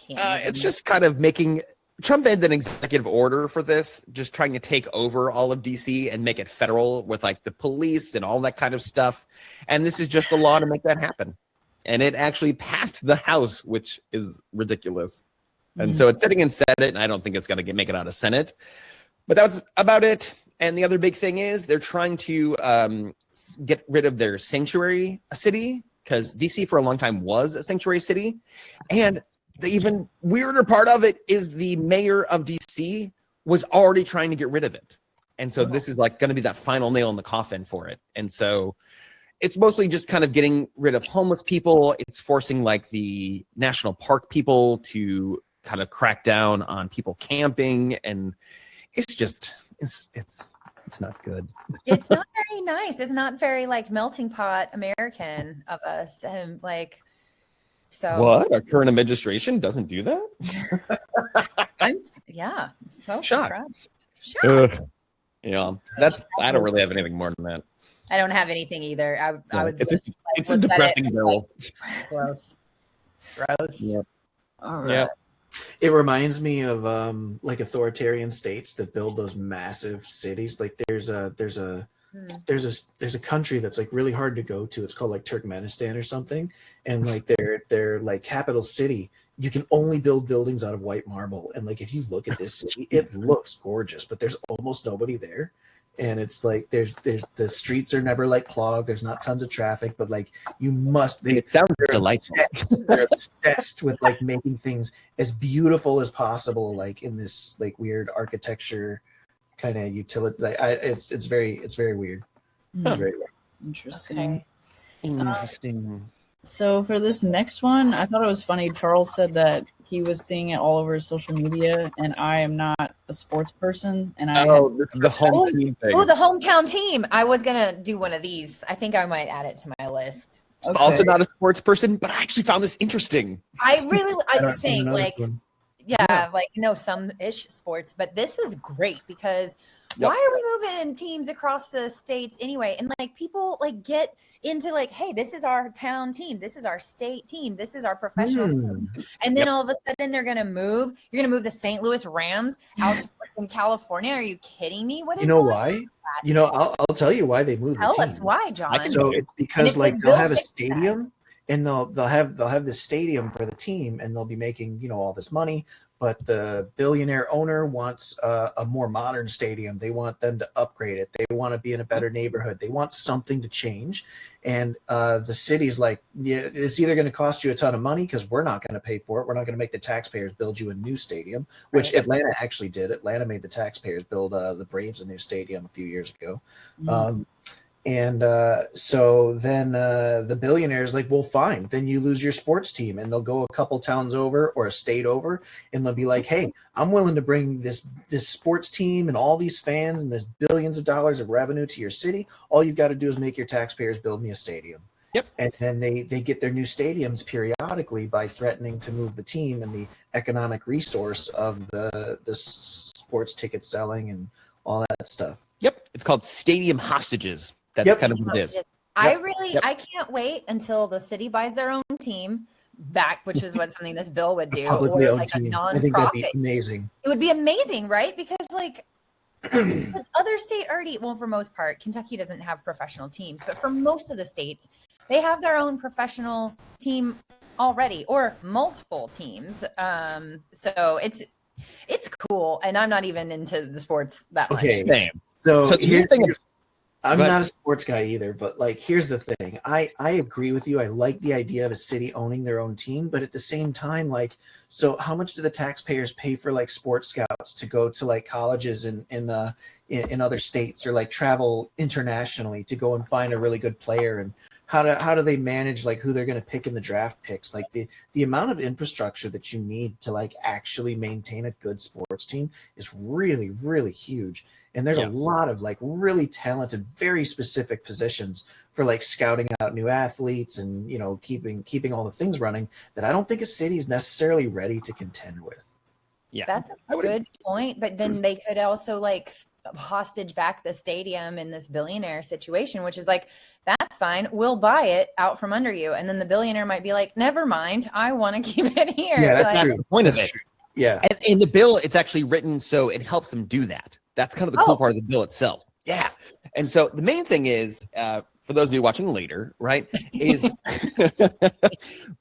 It's just kind of making Trump had an executive order for this, just trying to take over all of DC and make it federal with like the police and all that kind of stuff. And this is just the law to make that happen. And it actually passed the House, which is ridiculous. And so it's sitting in Senate, and I don't think it's going to make it out of Senate. But that's about it. And the other big thing is they're trying to get rid of their sanctuary city, because DC for a long time was a sanctuary city. And the even weirder part of it is the mayor of DC was already trying to get rid of it. And so this is like going to be that final nail in the coffin for it. And so it's mostly just kind of getting rid of homeless people. It's forcing like the national park people to kind of crack down on people camping. And it's just, it's not good. It's not very nice. It's not very like melting pot American of us. And like, so What? Our current administration doesn't do that? I'm so Shocked. surprised. Yeah, I don't really have anything more than that. I don't have anything either. I would It's just, a look at depressing it, bill. like, gross. Yep. All right. Yeah. It reminds me of like authoritarian states that build those massive cities. Like there's a country that's like really hard to go to. It's called like Turkmenistan or something, and like their like capital city, you can only build buildings out of white marble. And like if you look at this city, it looks gorgeous, but there's almost nobody there. And it's like there's the streets are never like clogged. There's not tons of traffic, but like It sounds delightful. they're obsessed with like making things as beautiful as possible, like in this like weird architecture kind of utility. It's very weird. It's very weird. Interesting. Okay. Interesting. So for this next one, I thought it was funny. Charles said that he was seeing it all over social media, and I am not a sports person. And This is the home team thing. Oh, the hometown team. I was gonna do one of these. I think I might add it to my list. okay. Also not a sports person, but I actually found this interesting. I don't was saying know like this one. like some-ish sports, but this was great because Yep. why are we moving teams across the states anyway? And like people like get into like, hey, this is our town team, this is our state team, this is our professional team. And then all of a sudden you're gonna move the St. Louis Rams out to freaking California. Are you kidding me? What is You know going why? on? You know, I'll tell you why they moved. Tell the us team. why, John. So it's because And it like was they'll have a built like that. stadium, and they'll have this stadium for the team, and they'll be making all this money. but the billionaire owner wants a more modern stadium. They want them to upgrade it. They want to be in a better neighborhood. They want something to change. And the city's like, yeah, it's either going to cost you a ton of money because we're not going to pay for it. We're not going to make the taxpayers build you a new stadium, which Atlanta actually did. Atlanta made the taxpayers build the Braves a new stadium a few years ago. So then the billionaire's like, well, fine, then you lose your sports team, and they'll go a couple towns over or a state over, and they'll be like, hey, I'm willing to bring this sports team and all these fans and this billions of dollars of revenue to your city. All you've got to do is make your taxpayers build me a stadium. Yep. And then they get their new stadiums periodically by threatening to move the team and the economic resource of the sports ticket selling and all that stuff. Yep. It's called stadium hostages. That's kind of what it is. I can't wait until the city buys their own team back, which is something this bill would do, or like a nonprofit. I think that'd be amazing. It would be amazing, right? Because like the other state already, well, for most part, Kentucky doesn't have professional teams, but for most of the states, they have their own professional team already, or multiple teams. So it's cool, and I'm not even into the sports that much. Same. So here's I'm not a sports guy either, but like, here's the thing. I agree with you. I like the idea of a city owning their own team, but at the same time, like, so how much do the taxpayers pay for like sports scouts to go to like colleges in other states, or like travel internationally to go and find a really good player? And how do they manage like who they're going to pick in the draft picks? Like the amount of infrastructure that you need to like actually maintain a good sports team is really, really huge. And there's a lot of like really talented, very specific positions for like scouting out new athletes and, you know, keeping all the things running that I don't think a city is necessarily ready to contend with. Yeah, that's a good point. But then they could also like hostage back the stadium in this billionaire situation, which is like, that's fine, we'll buy it out from under you. And then the billionaire might be like, never mind, I want to keep it here. Yeah, that's like, true. The point of it. True. Yeah. And in the bill, it's actually written so it helps them do that. That's kind of the cool part of the bill itself. Yeah. And so the main thing is, for those of you watching later, right, is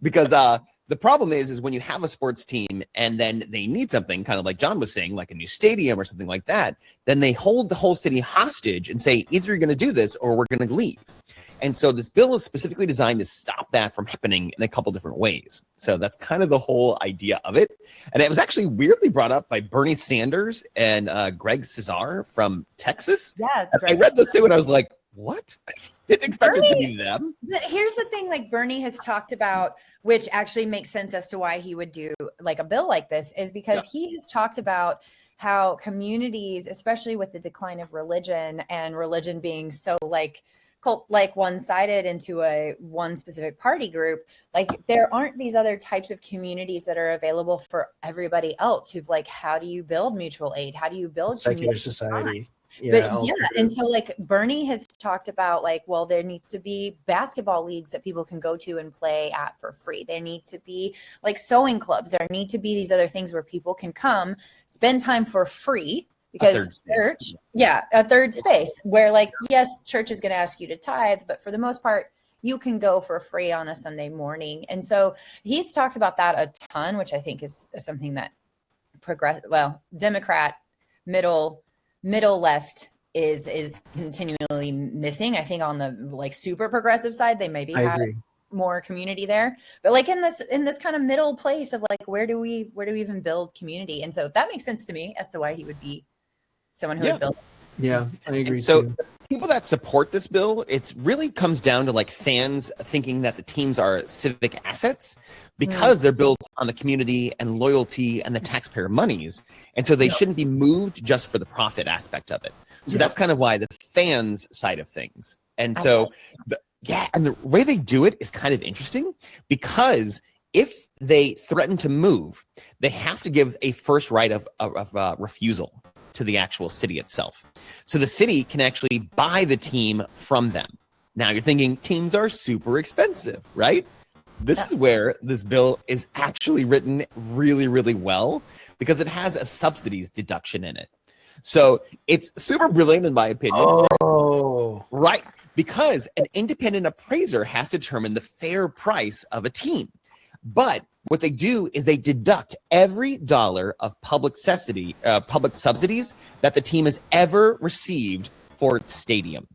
because the problem is when you have a sports team and then they need something, kind of like John was saying, like a new stadium or something like that, then they hold the whole city hostage and say, either you're going to do this or we're going to leave. And so this bill is specifically designed to stop that from happening in a couple different ways. So that's kind of the whole idea of it. And it was actually weirdly brought up by Bernie Sanders and Greg Cesar from Texas. Yeah. I read this too and I was like, what? I didn't expect it to be them. But here's the thing, like Bernie has talked about, which actually makes sense as to why he would do like a bill like this, is because he has talked about how communities, especially with the decline of religion and religion being so like one-sided into one specific party group, like there aren't these other types of communities that are available for everybody else who've like, how do you build mutual aid? How do you build secular society? And so like Bernie has talked about like, well, there needs to be basketball leagues that people can go to and play at for free. There need to be like sewing clubs. There need to be these other things where people can come spend time for free. Because church, a third space where like, yes, church is going to ask you to tithe, but for the most part, you can go for free on a Sunday morning. And so he's talked about that a ton, which I think is something that Democrat middle left is continually missing. I think on the like super progressive side, they maybe have more community there, but like in this kind of middle place of like, where do we even build community? And so that makes sense to me as to why he would be someone who would build it. Yeah, I agree. So too. People that support this bill, it really comes down to like fans thinking that the teams are civic assets because they're built on the community and loyalty and the taxpayer monies. And so they shouldn't be moved just for the profit aspect of it. So that's kind of why the fans side of things. And so, and the way they do it is kind of interesting because if they threaten to move, they have to give a first right of refusal to the actual city itself. So the city can actually buy the team from them. Now you're thinking teams are super expensive, right? This is where this bill is actually written really, really well because it has a subsidies deduction in it. So it's super brilliant in my opinion. Oh, right. Because an independent appraiser has to determine the fair price of a team. But what they do is they deduct every dollar of public subsidies that the team has ever received for its stadium.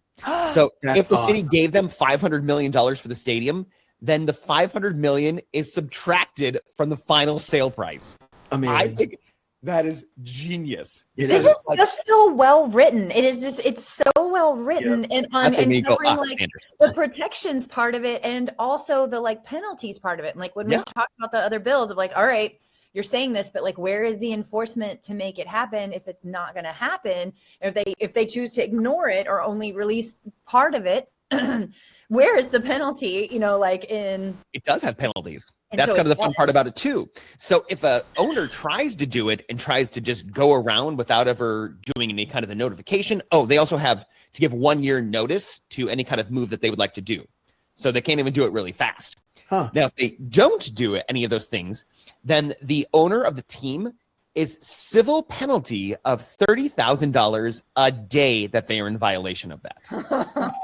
So if the city gave them $500 million for the stadium, then the $500 million is subtracted from the final sale price. Amazing. I think that is genius. This is just so well written. It's so well written, and covering like the protections part of it, and also the like penalties part of it. And like when we talk about the other bills of like, all right, you're saying this, but like, where is the enforcement to make it happen if it's not going to happen? If they choose to ignore it or only release part of it, where is the penalty? You know, like it does have penalties. That's kind of the fun part about it too. So if a owner tries to do it and tries to just go around without ever doing any kind of a notification, they also have to give 1 year notice to any kind of move that they would like to do. So they can't even do it really fast. Now, if they don't do any of those things, then the owner of the team is civil penalty of $30,000 a day that they are in violation of that.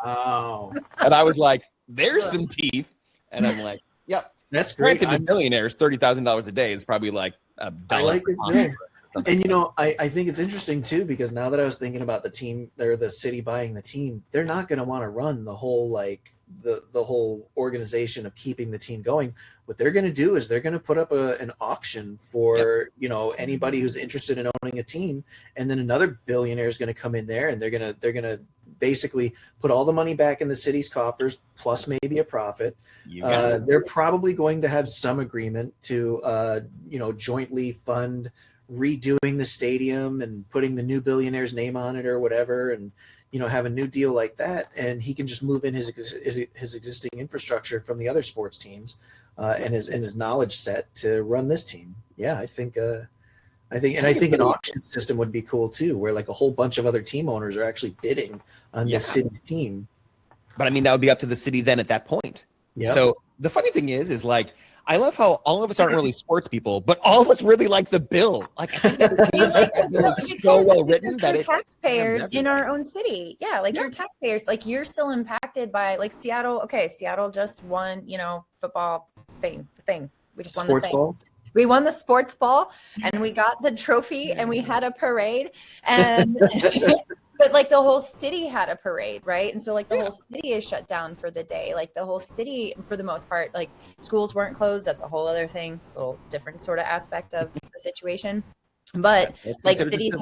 Wow. And I was like, there's some teeth. And I'm like, yep. That's great. The millionaires, $30,000 a day is probably like a dollar. I like this bill. And you know, I think it's interesting too, because now that I was thinking about the team or the city buying the team, they're not going to want to run the whole like the whole organization of keeping the team going. What they're going to do is they're going to put up an auction for you know, anybody who's interested in owning a team, and then another billionaire is going to come in there, and they're going to basically put all the money back in the city's coffers plus maybe a profit. They're probably going to have some agreement to you know, jointly fund redoing the stadium and putting the new billionaire's name on it or whatever, and you know, have a new deal like that, and he can just move in his existing infrastructure from the other sports teams and his knowledge set to run this team. Yeah, I think an auction system would be cool too, where like a whole bunch of other team owners are actually bidding on the city's team. But I mean, that would be up to the city then at that point. Yeah. So the funny thing is like, I love how all of us aren't really sports people, but all of us really like the bill. Like, I think the bill is so well written that it's taxpayers in our own city. Yeah, like your taxpayers, like you're still impacted by like Seattle. Okay, Seattle just won, you know, football thing. We just won sports the thing. ball. We won the sports ball, and we got the trophy, and we had a parade, and but like the whole city had a parade, right? And so like the whole city is shut down for the day. Like the whole city, for the most part, like schools weren't closed. That's a whole other thing. It's a little different sort of aspect of the situation. But like cities,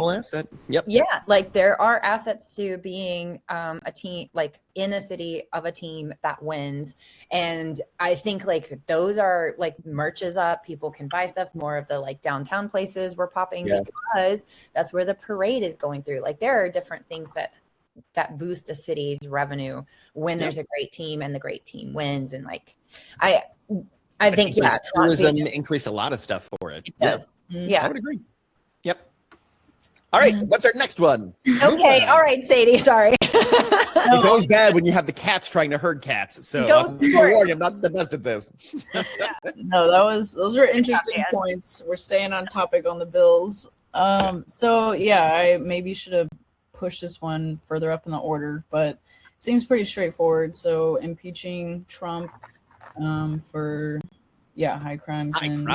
like there are assets to being a team, like in a city of a team that wins. And I think like those are like merches up. People can buy stuff. More of the like downtown places were popping because that's where the parade is going through. Like there are different things that boost a city's revenue when there's a great team and the great team wins. And like I think tourism increased a lot of stuff for it. It does. Yeah, I would agree. Yep. All right. What's our next one? Okay. All right, Sadie. Sorry. It goes bad when you have the cats trying to herd cats. So I'm not the best at this. No, those were interesting points. We're staying on topic on the bills. So yeah, I maybe should have pushed this one further up in the order, but it seems pretty straightforward. So impeaching Trump for high crimes and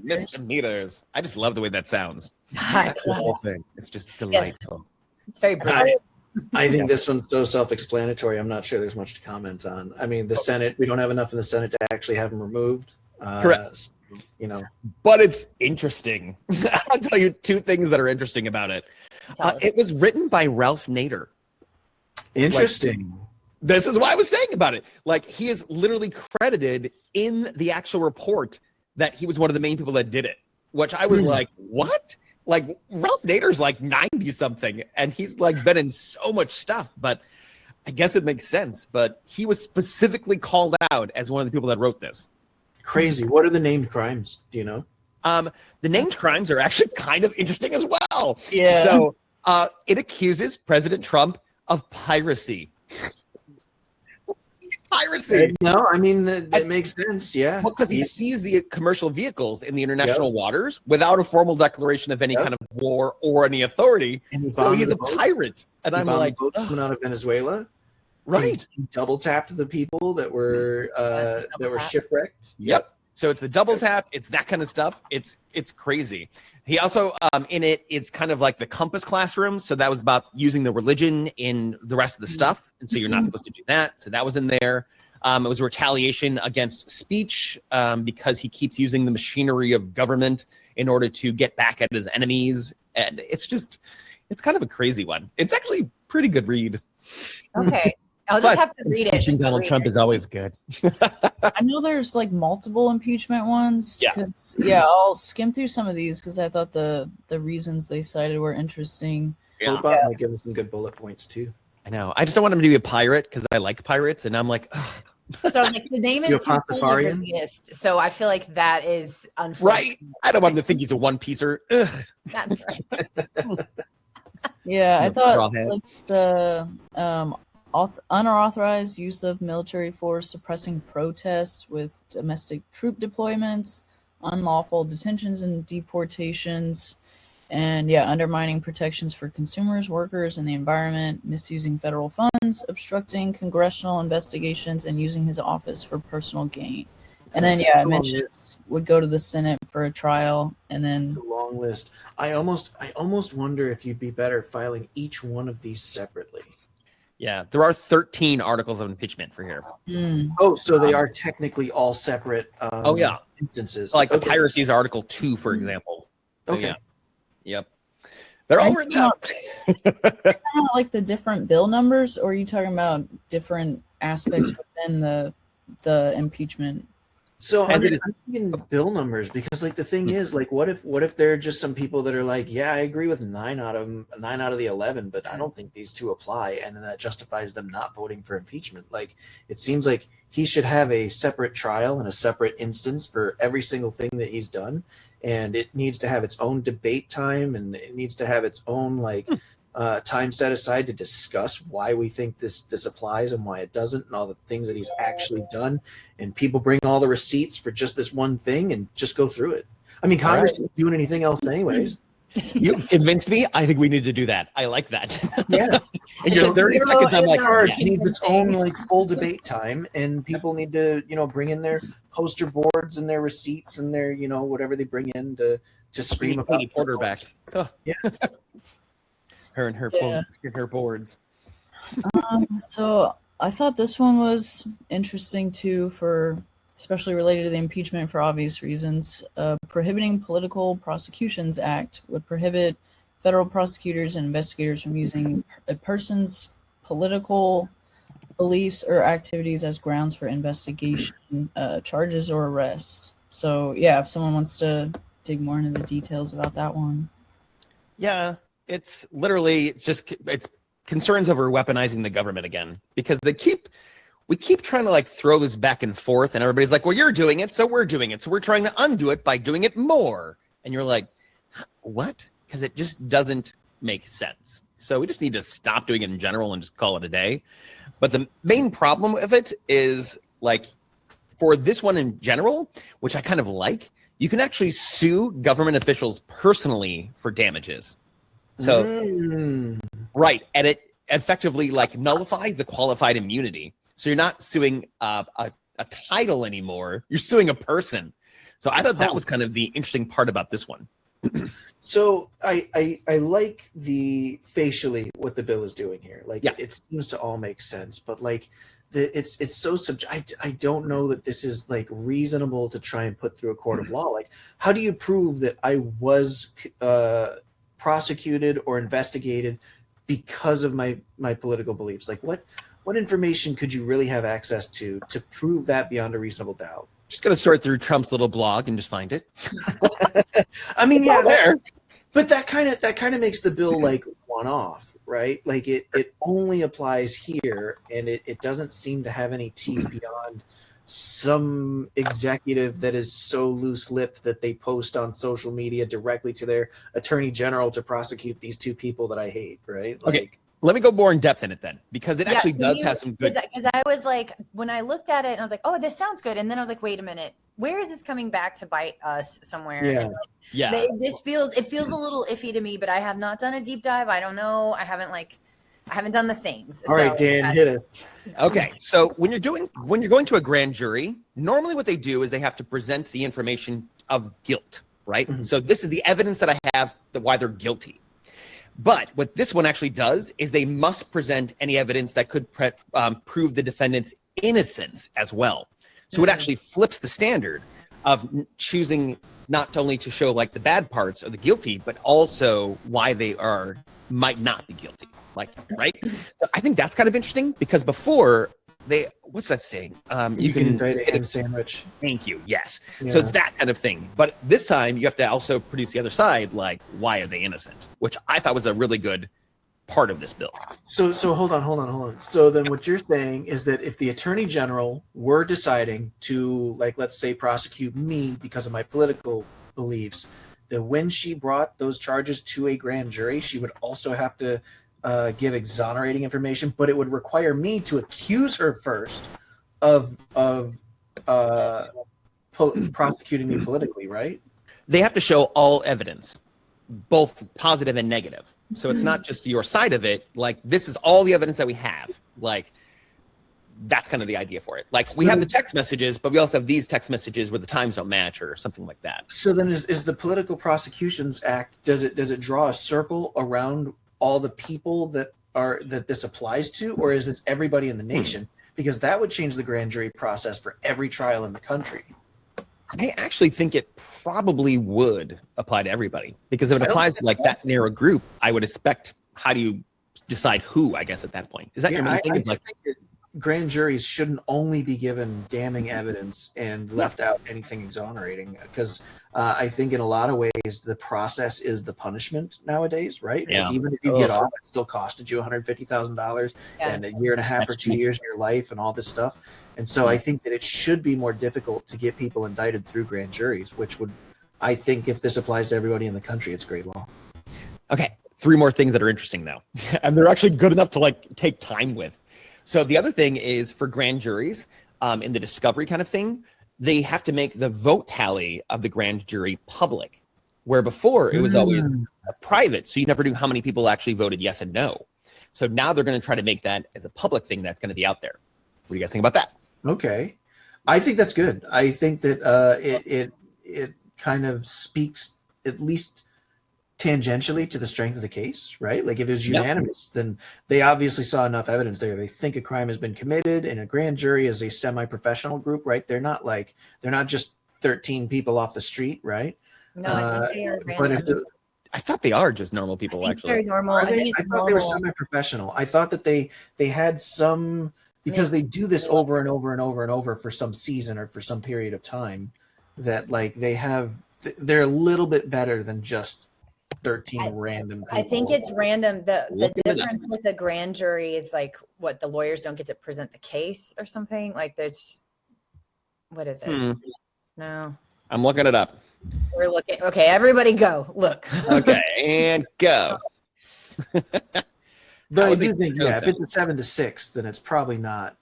misdemeanors. I just love the way that sounds. The whole thing. It's just delightful. Yes, it's very British. I think this one's so self-explanatory. I'm not sure there's much to comment on. I mean, the Senate, we don't have enough in the Senate to actually have him removed. Correct. You know, but it's interesting. I'll tell you two things that are interesting about it. It was written by Ralph Nader. Interesting. This is what I was saying about it. Like, he is literally credited in the actual report that he was one of the main people that did it, which I was like, what? Like, Ralph Nader's like 90 something and he's like been in so much stuff, but I guess it makes sense. But he was specifically called out as one of the people that wrote this. Crazy. What are the named crimes? Do you know? The named crimes are actually kind of interesting as well. Yeah. So it accuses President Trump of piracy. Piracy. No, I mean, that makes sense. Yeah. Because he seized the commercial vehicles in the international waters without a formal declaration of any kind of war or any authority. So he's a pirate. And I'm like, coming out of Venezuela. Right. He double tapped the people that were shipwrecked. Yep. So it's the double tap. It's that kind of stuff. It's crazy. He also in it's kind of like the Compass classroom. So that was about using the religion in the rest of the stuff, and so you're not supposed to do that. So that was in there. It was retaliation against speech because he keeps using the machinery of government in order to get back at his enemies, and it's kind of a crazy one. It's actually a pretty good read. Okay. I'll just have to read it. Impeaching Donald Trump is always good. I know there's like multiple impeachment ones. Yeah. I'll skim through some of these because I thought the reasons they cited were interesting. Robot might give him some good bullet points too. I know. I just don't want him to be a pirate because I like pirates, and I'm like, ugh. So like the name is too cool to resist. So I feel like that is unfortunate. Right. I don't want him to think he's a one-piecer. Ugh. That's right. Yeah, I thought Rawhead. like the unauthorized use of military force suppressing protests with domestic troop deployments, unlawful detentions and deportations, and undermining protections for consumers, workers, and the environment, misusing federal funds, obstructing congressional investigations, and using his office for personal gain. And then it mentions would go to the Senate for a trial, and then It's a long list. I almost wonder if you'd be better filing each one of these separately. Yeah, there are 13 articles of impeachment for here. Oh, so they are technically all separate instances. Like the piracy is Article 2, for example. So, Okay. Yep. They're all written out. Are you talking about like the different bill numbers, or are you talking about different aspects within the impeachment? So I'm thinking bill numbers, because like the thing is, like what if there are just some people that are like, yeah, I agree with 9 out of the 11, but I don't think these two apply, and then that justifies them not voting for impeachment. Like it seems like he should have a separate trial and a separate instance for every single thing that he's done, and it needs to have its own debate time, and it needs to have its own time set aside to discuss why we think this applies and why it doesn't, and all the things that he's actually done, and people bring all the receipts for just this one thing and just go through it. I mean, Congress isn't doing anything else anyways. You convinced me. I think we need to do that. I like that. Yeah. And you're 30 seconds, I'm like, It needs its own full debate time, and people need to bring in their poster boards and their receipts and their whatever they bring in to scream about Katie Porter back. Oh. Yeah. Her and her her boards. So I thought this one was interesting too, for especially related to the impeachment for obvious reasons. Prohibiting Political Prosecutions Act would prohibit federal prosecutors and investigators from using a person's political beliefs or activities as grounds for investigation, charges, or arrest. So if someone wants to dig more into the details about that one. Yeah, it's literally it's concerns over weaponizing the government again, because we keep trying to throw this back and forth, and everybody's like, well, you're doing it, so we're doing it, so we're trying to undo it by doing it more. And you're like, what? Because it just doesn't make sense. So we just need to stop doing it in general and just call it a day. But the main problem with it is, for this one in general, which I kind of like, you can actually sue government officials personally for damages. So, right, and it effectively nullifies the qualified immunity. So you're not suing a title anymore; you're suing a person. So I thought that was kind of the interesting part about this one. So I like the facially what the bill is doing here. It seems to all make sense, but it's so I don't know that this is reasonable to try and put through a court of law. How do you prove that I was prosecuted or investigated because of my political beliefs? What information could you really have access to prove that beyond a reasonable doubt? Just gonna sort through Trump's little blog and just find it. I mean, there. But that kind of makes the bill one off, right? It only applies here, and it doesn't seem to have any teeth beyond some executive that is so loose-lipped that they post on social media directly to their attorney general to prosecute these two people that I hate, right? Okay. Let me go more in depth in it then, because it actually does have some good. Because I was when I looked at it, and I was like, "Oh, this sounds good," and then I was like, "Wait a minute, where is this coming back to bite us somewhere?" Yeah, This feels a little iffy to me, but I have not done a deep dive. I don't know. I haven't I haven't done the things. All right, Dan, hit it. Okay, so when you're going to a grand jury, normally what they do is they have to present the information of guilt, right? Mhm. So this is the evidence that I have that why they're guilty. But what this one actually does is they must present any evidence that could prove the defendant's innocence as well. So it actually flips the standard of choosing not only to show like the bad parts or the guilty, but also why they might not be guilty. Like, right? So I think that's kind of interesting because before what's that saying? You can indict a ham sandwich. Thank you. Yes. Yeah. So it's that kind of thing. But this time you have to also produce the other side, like why are they innocent? Which I thought was a really good part of this bill. So hold on. So then what you're saying is that if the attorney general were deciding to, like, let's say, prosecute me because of my political beliefs, that when she brought those charges to a grand jury, she would also have to give exonerating information, but it would require me to accuse her first of prosecuting me politically, right? They have to show all evidence, both positive and negative. So it's not just your side of it. Like, this is all the evidence that we have. Like, that's kind of the idea for it. Like, we have the text messages, but we also have these text messages where the times don't match or something like that. So then is the Political Prosecutions Act, does it draw a circle around all the people that this applies to, or is this everybody in the nation? Because that would change the grand jury process for every trial in the country. I actually think it probably would apply to everybody, because if it applies to like that narrow group, I would expect, how do you decide who, I guess, at that point? Is that your main thing? I think that grand juries shouldn't only be given damning evidence and left out anything exonerating, because I think in a lot of ways the process is the punishment nowadays, right? Yeah. Like, even if you get off, it still costed you $150,000 and a year and a half or 2 years of your life and all this stuff. And so I think that it should be more difficult to get people indicted through grand juries, which would, I think, if this applies to everybody in the country, it's great law. Okay, 3 more things that are interesting though, and they're actually good enough to like take time with. So the other thing is, for grand juries, in the discovery kind of thing, they have to make the vote tally of the grand jury public, where before it was always private, so you never knew how many people actually voted yes and no. So now they're going to try to make that as a public thing that's going to be out there. What do you guys think about that? Okay, I think that's good. I think that it kind of speaks, at least tangentially, to the strength of the case, right? Like, if it was unanimous, then they obviously saw enough evidence there. They think a crime has been committed, and a grand jury is a semi-professional group, right? They're not just 13 people off the street, right? No, I think they are But random. I thought they are just normal people, I think actually. they're normal. I think it's thought they were normal. semi-professional. I thought that they had some, because they do this over and over and over and over for some season or for some period of time, that like they're a little bit better than just 13 random people. I think it's random. The Look into that. difference with the grand jury is like, what, the lawyers don't get to present the case or something? Like, that's, what is it? No. I'm looking it up. We're looking. Okay, everybody go. Look. Okay, and go. But I I would do think think, so. if it's a 7-6, then it's probably not.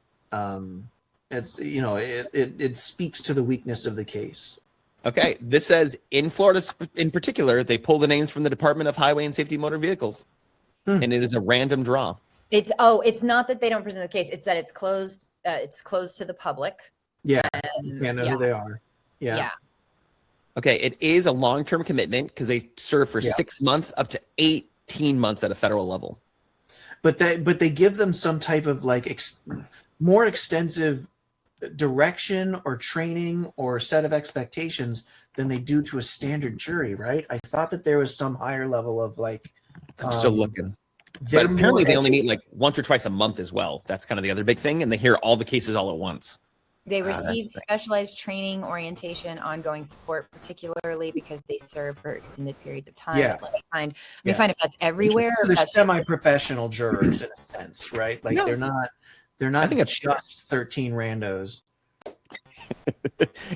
It's, it speaks to the weakness of the case. Okay, this says, in Florida in particular, they pull the names from the Department of Highway and Safety Motor Vehicles, and it is a random draw. It's not that they don't present the case. It's that it's closed. It's closed to the public. Yeah, And, you can't know who they are. Yeah. Okay, it is a long-term commitment because they serve for 6 months up to 18 months at a federal level. But they give them some type of like more extensive direction or training or set of expectations than they do to a standard jury, right? I thought that there was some higher level of like. I'm still looking. But they're apparently more they only meet like once or twice a month as well. That's kind of the other big thing, and they hear all the cases all at once. They that's receive the thing. specialized training, orientation, ongoing support, particularly because they serve for extended periods of time. Yeah. Let me find if that's everywhere. So or they're if that's semi-professional jurors in a sense, right? Like No. they're not I think it's just 13 randos.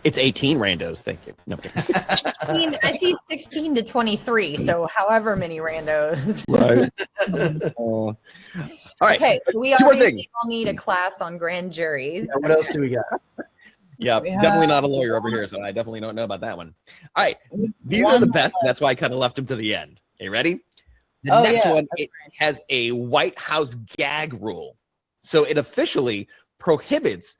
It's 18 randos. Thank you. No. I see 16 to 23, so however many randos. Right. All right. Okay, so we Two more obviously things. all need a class on grand juries. Yeah, what else do we got? Yeah, We definitely have- not a lawyer over here, so I definitely don't know about that one. All right, these are the best. That's why I kind of left them to the end. Okay, ready? The Oh, next yeah, one, that's it has a White House gag rule. So it officially prohibits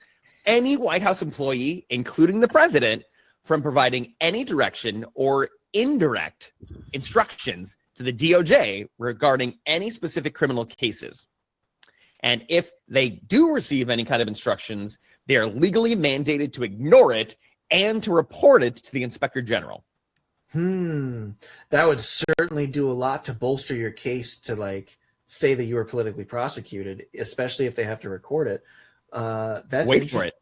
any White House employee, including the president, from providing any direction or indirect instructions to the DOJ regarding any specific criminal cases. And if they do receive any kind of instructions, they are legally mandated to ignore it and to report it to the Inspector General. That would certainly do a lot to bolster your case to like say that you were politically prosecuted, especially if they have to record it. That's Wait for it.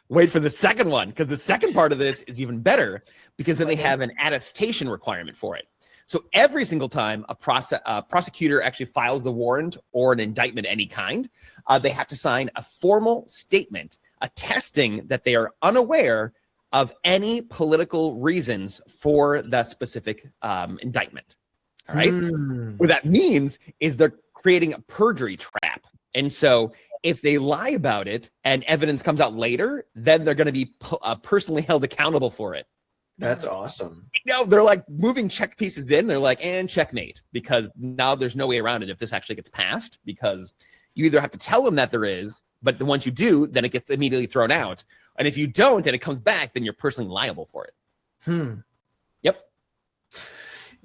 Wait for the second one, because the second part of this is even better, because then they have an attestation requirement for it. So every single time a prosecutor actually files the warrant or an indictment of any kind, they have to sign a formal statement attesting that they are unaware of any political reasons for that specific indictment. All right. What that means is they're creating a perjury trap. And so if they lie about it and evidence comes out later, then they're going to be personally held accountable for it. That's awesome. No, they're like moving check pieces in. They're like, and checkmate, because now there's no way around it if this actually gets passed, because you either have to tell them that there is, but once you do, then it gets immediately thrown out. And if you don't and it comes back, then you're personally liable for it. Yep.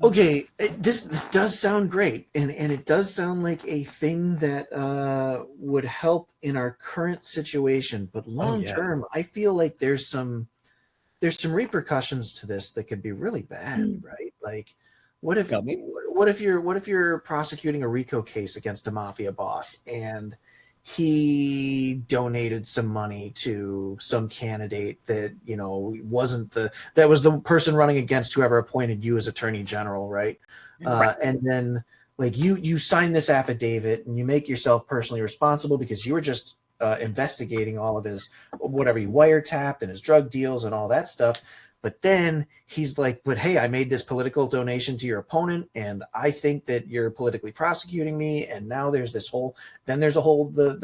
Okay, this does sound great, and it does sound like a thing that would help in our current situation. But long term, I feel like there's some repercussions to this that could be really bad, right? Like, what if you're prosecuting a RICO case against a mafia boss and he donated some money to some candidate that, you know, that was the person running against whoever appointed you as attorney general, right? And then like you sign this affidavit and you make yourself personally responsible because you were just investigating all of his, whatever he wiretapped and his drug deals and all that stuff. But then he's like, but hey, I made this political donation to your opponent and I think that you're politically prosecuting me. And now there's the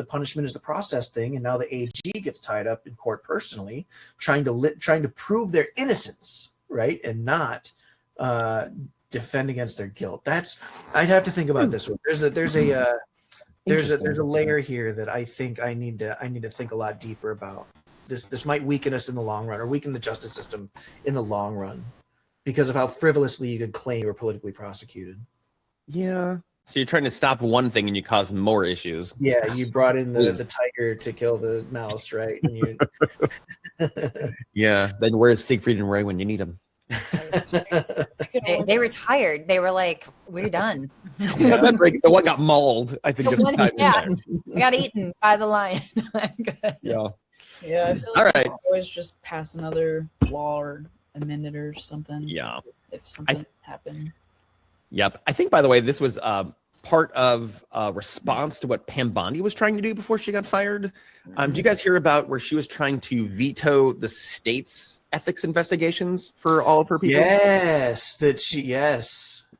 punishment is the process thing. And now the AG gets tied up in court personally, trying to prove their innocence, right? And not defend against their guilt. I'd have to think about this one. There's a layer here that I think I need to think a lot deeper about. This might weaken us in the long run, or weaken the justice system in the long run, because of how frivolously you could claim you were politically prosecuted. Yeah. So you're trying to stop one thing and you cause more issues. Yeah, you brought in the tiger to kill the mouse, right? And you... Yeah. Then where's Siegfried and Roy when you need them? They retired. They were like, we're done. Yeah. The one got mauled, I think. We got eaten by the lion. Yeah. Yeah, I feel like we always just pass another law or amend it or something. Yeah. If something happened. Yep. I think, by the way, this was part of a response to what Pam Bondi was trying to do before she got fired. Do you guys hear about where she was trying to veto the state's ethics investigations for all of her people? Yes.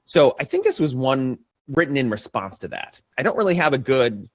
So I think this was one written in response to that. I don't really have a good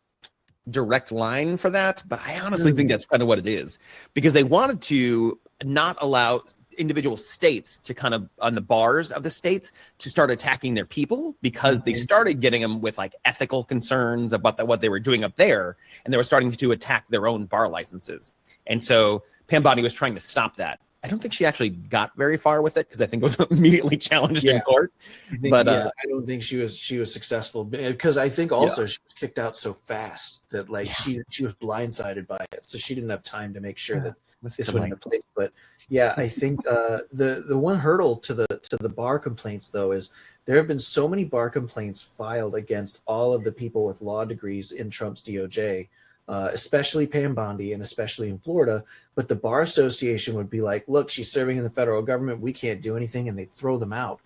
direct line for that, but I honestly think that's kind of what it is, because they wanted to not allow individual states to kind of, on the bars of the states, to start attacking their people, because they started getting them with like ethical concerns about what they were doing up there, and they were starting to attack their own bar licenses. And so Pam Bondi was trying to stop that. I don't think she actually got very far with it, because I think it was immediately challenged in court. I don't think she was successful, because I think also she was kicked out so fast that like she was blindsided by it, so she didn't have time to make sure that this went into place. But yeah, I think the one hurdle to the bar complaints though is there have been so many bar complaints filed against all of the people with law degrees in Trump's DOJ. Especially Pam Bondi and especially in Florida, but the Bar Association would be like, look, she's serving in the federal government, we can't do anything, and they throw them out.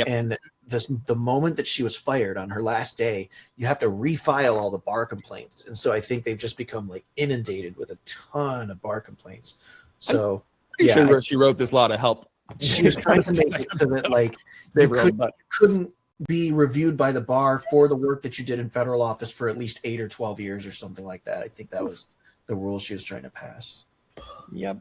And the moment that she was fired on her last day, you have to refile all the bar complaints. And so I think they've just become like inundated with a ton of bar complaints. So sure she wrote this law to help. She was trying to make it so that like they couldn't be reviewed by the bar for the work that you did in federal office for at least 8 or 12 years or something like that. I think that was the rule she was trying to pass. Yep.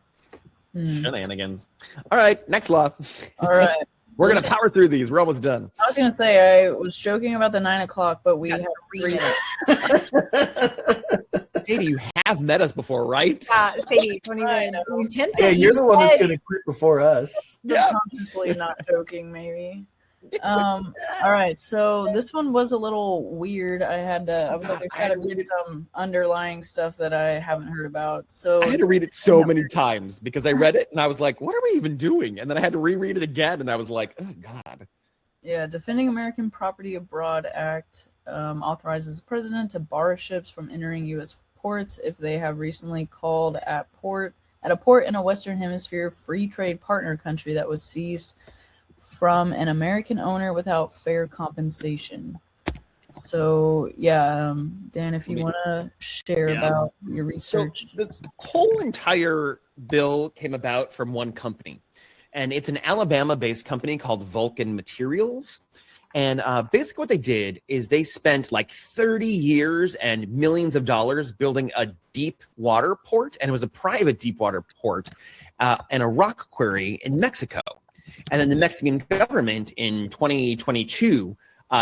Shenanigans. All right, next law. All right. We're going to power through these. We're almost done. I was gonna say I was joking about the 9 o'clock, but we have 3 minutes. Sadie, you have met us before, right? Sadie, don't even attempt Yeah, it. you're the one that's said- going to quit before us. Yeah. Consciously not joking, maybe. All right, so this one was a little weird. I was like, there's got to be some underlying stuff that I haven't heard about. So I had to read it so many times because I read it and I was like, what are we even doing? And then I had to reread it again and I was like, oh, God. yeah, Defending American Property Abroad Act authorizes the president to bar ships from entering U.S. ports if they have recently called at a port in a Western Hemisphere free trade partner country that was seized from an American owner without fair compensation. So yeah, Dan, if you want to share about your research. So this whole entire bill came about from one company, and it's an Alabama-based company called Vulcan Materials. And basically what they did is they spent like 30 years and millions of dollars building a deep water port, and it was a private deep water port and a rock quarry in Mexico. And then the Mexican government in 2022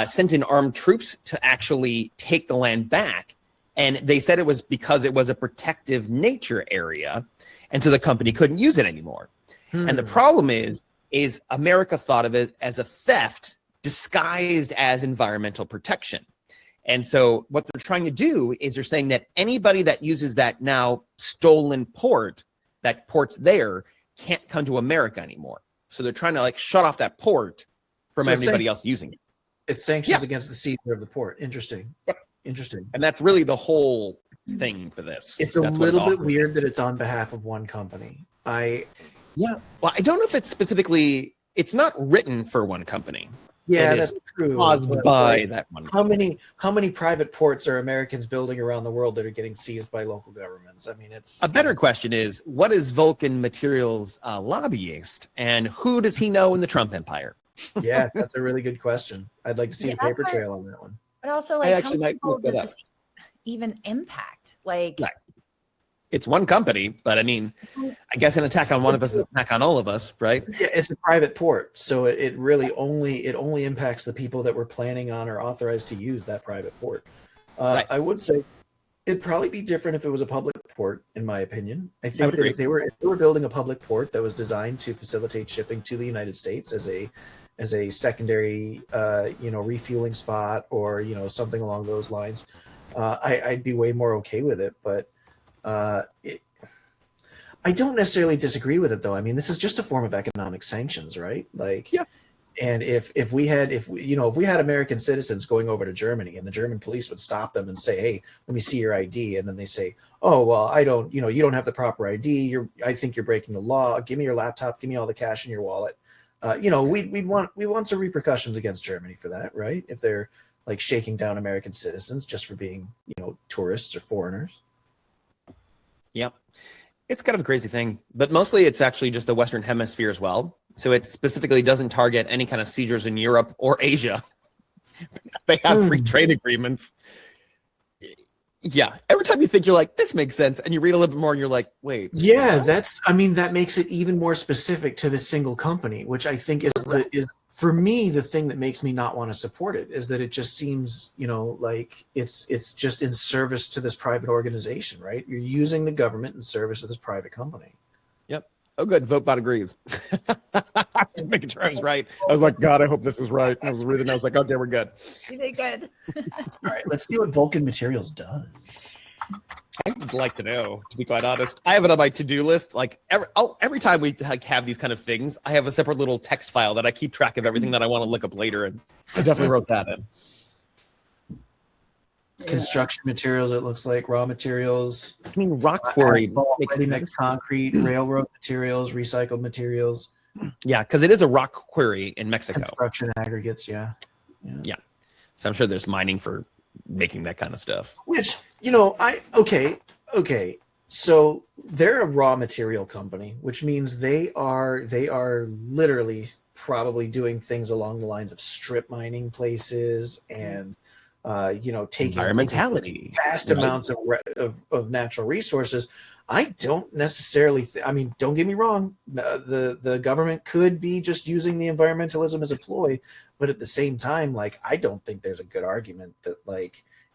sent in armed troops to actually take the land back. And they said it was because it was a protective nature area. And so the company couldn't use it anymore. And the problem is America thought of it as a theft disguised as environmental protection. And so what they're trying to do is they're saying that anybody that uses that now stolen port, that port's there, can't come to America anymore. So they're trying to like shut off that port from anybody else using it. It's sanctions against the seizure of the port. Interesting. Yep. Interesting. And that's really the whole thing for this. It's a little bit weird that it's on behalf of one company. Well, I don't know if it's specifically, it's not written for one company. Yeah, It that's is true. caused But, by like, that one. How many private ports are Americans building around the world that are getting seized by local governments? I mean, it's A better question is, what is Vulcan Materials lobbyist, and who does he know in the Trump empire? yeah, that's a really good question. I'd like to see the paper trail on that one. But also, I like, how actually many might people look that does up. this even impact? Like, Right. It's one company, but I mean, I guess an attack on one of us is an attack on all of us, right? Yeah, it's a private port, so it really only impacts the people that were planning on or authorized to use that private port. Right. I would say it'd probably be different if it was a public port, in my opinion. I think would that agree. if they were building a public port that was designed to facilitate shipping to the United States as a secondary refueling spot or something along those lines, I'd be way more okay with it. But I don't necessarily disagree with it, though. I mean, this is just a form of economic sanctions, right? Like, Yeah. And if we had American citizens going over to Germany and the German police would stop them and say, "Hey, let me see your ID," and then they say, "Oh, well, I don't, you don't have the proper ID. I think you're breaking the law. Give me your laptop. Give me all the cash in your wallet." We want some repercussions against Germany for that, right? If they're like shaking down American citizens just for being, tourists or foreigners. Yep. It's kind of a crazy thing, but mostly it's actually just the Western Hemisphere as well. So it specifically doesn't target any kind of seizures in Europe or Asia. They have free trade agreements. Yeah. Every time you think you're like, this makes sense, and you read a little bit more and you're like, wait. Yeah, that makes it even more specific to this single company, which I think is for me, the thing that makes me not want to support it is that it just seems, like it's just in service to this private organization, right? You're using the government in service of this private company. Yep. Oh, good. VoteBot agrees. Just making sure I was right. I was like, God, I hope this is right. I was reading. I was like, okay, we're good. you did good. All right, let's see what Vulcan Materials does. I would like to know, to be quite honest. I have it on my to-do list. Like every time we have these kind of things, I have a separate little text file that I keep track of everything that I want to look up later. And I definitely wrote that in. Construction materials, it looks like raw materials. I mean, rock quarry. Asphalt, makes ready-mix sense. concrete, railroad materials, recycled materials, Yeah, because it is a rock quarry in Mexico. construction aggregates. Yeah. So I'm sure there's mining for making that kind of stuff. Which, okay. So they're a raw material company, which means they are literally probably doing things along the lines of strip mining places and taking environmentality, vast amounts of natural resources. I don't necessarily. Don't get me wrong. The government could be just using the environmentalism as a ploy, but at the same time, I don't think there's a good argument that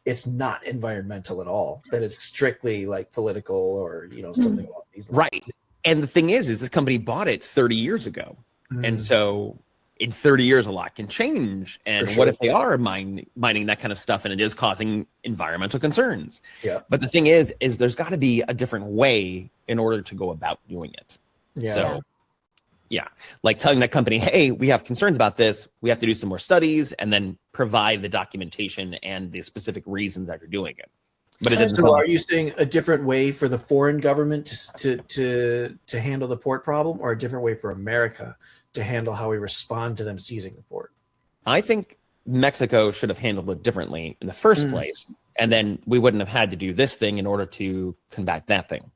it's not environmental at all. That it's strictly political or something along these lines. Right. And the thing is this company bought it 30 years ago, and so in 30 years, a lot can change. And what if they are mining that kind of stuff and it is causing environmental concerns? Yeah. But the thing is there's got to be a different way in order to go about doing it. Yeah. So, like telling that company, hey, we have concerns about this. We have to do some more studies and then provide the documentation and the specific reasons that you're doing it. But it doesn't. So are you saying a different way for the foreign government to handle the port problem, or a different way for America to handle how we respond to them seizing the port? I think Mexico should have handled it differently in the first place, and then we wouldn't have had to do this thing in order to combat that thing.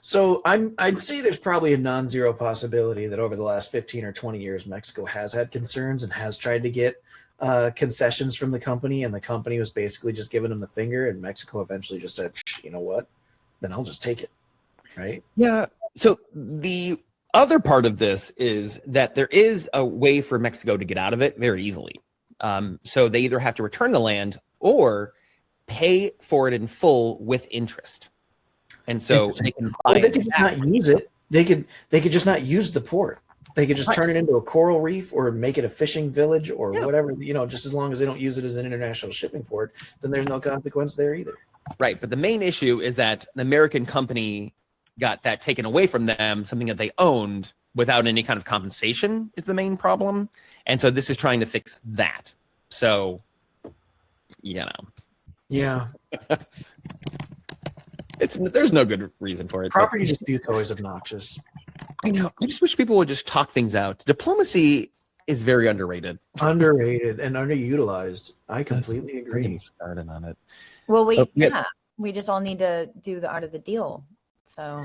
So I'd say there's probably a non-zero possibility that over the last 15 or 20 years, Mexico has had concerns and has tried to get concessions from the company, and the company was basically just giving them the finger, and Mexico eventually just said, you know what, then I'll just take it, right? Yeah. So the other part of this is that there is a way for Mexico to get out of it very easily. So they either have to return the land or pay for it in full with interest. And so they can buy they could just not use it. They could just not use the port. They could just turn it into a coral reef or make it a fishing village or whatever, just as long as they don't use it as an international shipping port, then there's no consequence there either. Right. But the main issue is that the American company got that taken away from them, something that they owned without any kind of compensation is the main problem. And so this is trying to fix that. So, Yeah. There's no good reason for it. Property disputes always obnoxious. I know. I just wish people would just talk things out. Diplomacy is very underrated. Underrated and underutilized. I completely agree. Started on it. Well, we just all need to do the art of the deal. So,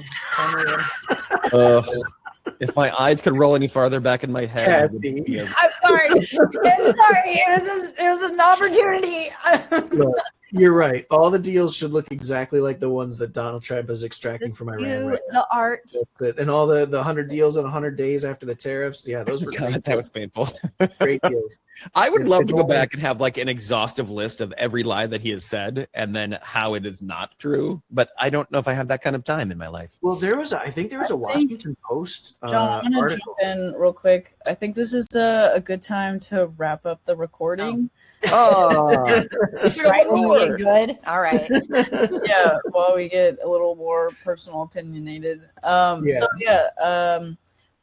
if my eyes could roll any farther back in my head, I'm sorry. It was an opportunity. Look, you're right. All the deals should look exactly like the ones that Donald Trump is extracting from Iran. Right now. The art. And all the 100 deals in 100 days after the tariffs. Yeah, those were great. That was painful. Great deals. I would love to go back and have an exhaustive list of every lie that he has said and then how it is not true. But I don't know if I have that kind of time in my life. Well, I think there was a Washington Post John, I'm going to jump in real quick. I think this is a good time to wrap up the recording. Right when we get good. All right. Yeah, while we get a little more personal opinionated.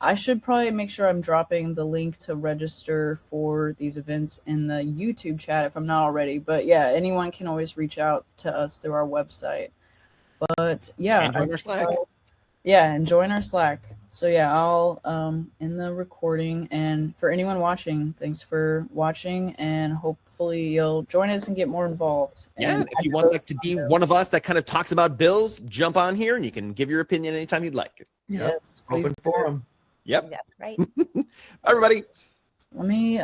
I should probably make sure I'm dropping the link to register for these events in the YouTube chat if I'm not already. But yeah, anyone can always reach out to us through our website. But yeah, and join our Slack. And join our Slack. So yeah, I'll end the recording, and for anyone watching, thanks for watching, and hopefully you'll join us and get more involved. Yeah, and if you want to be one of us that kind of talks about bills, jump on here and you can give your opinion anytime you'd like. Yes, please. Open forum. Yep. That's right. Everybody. Let me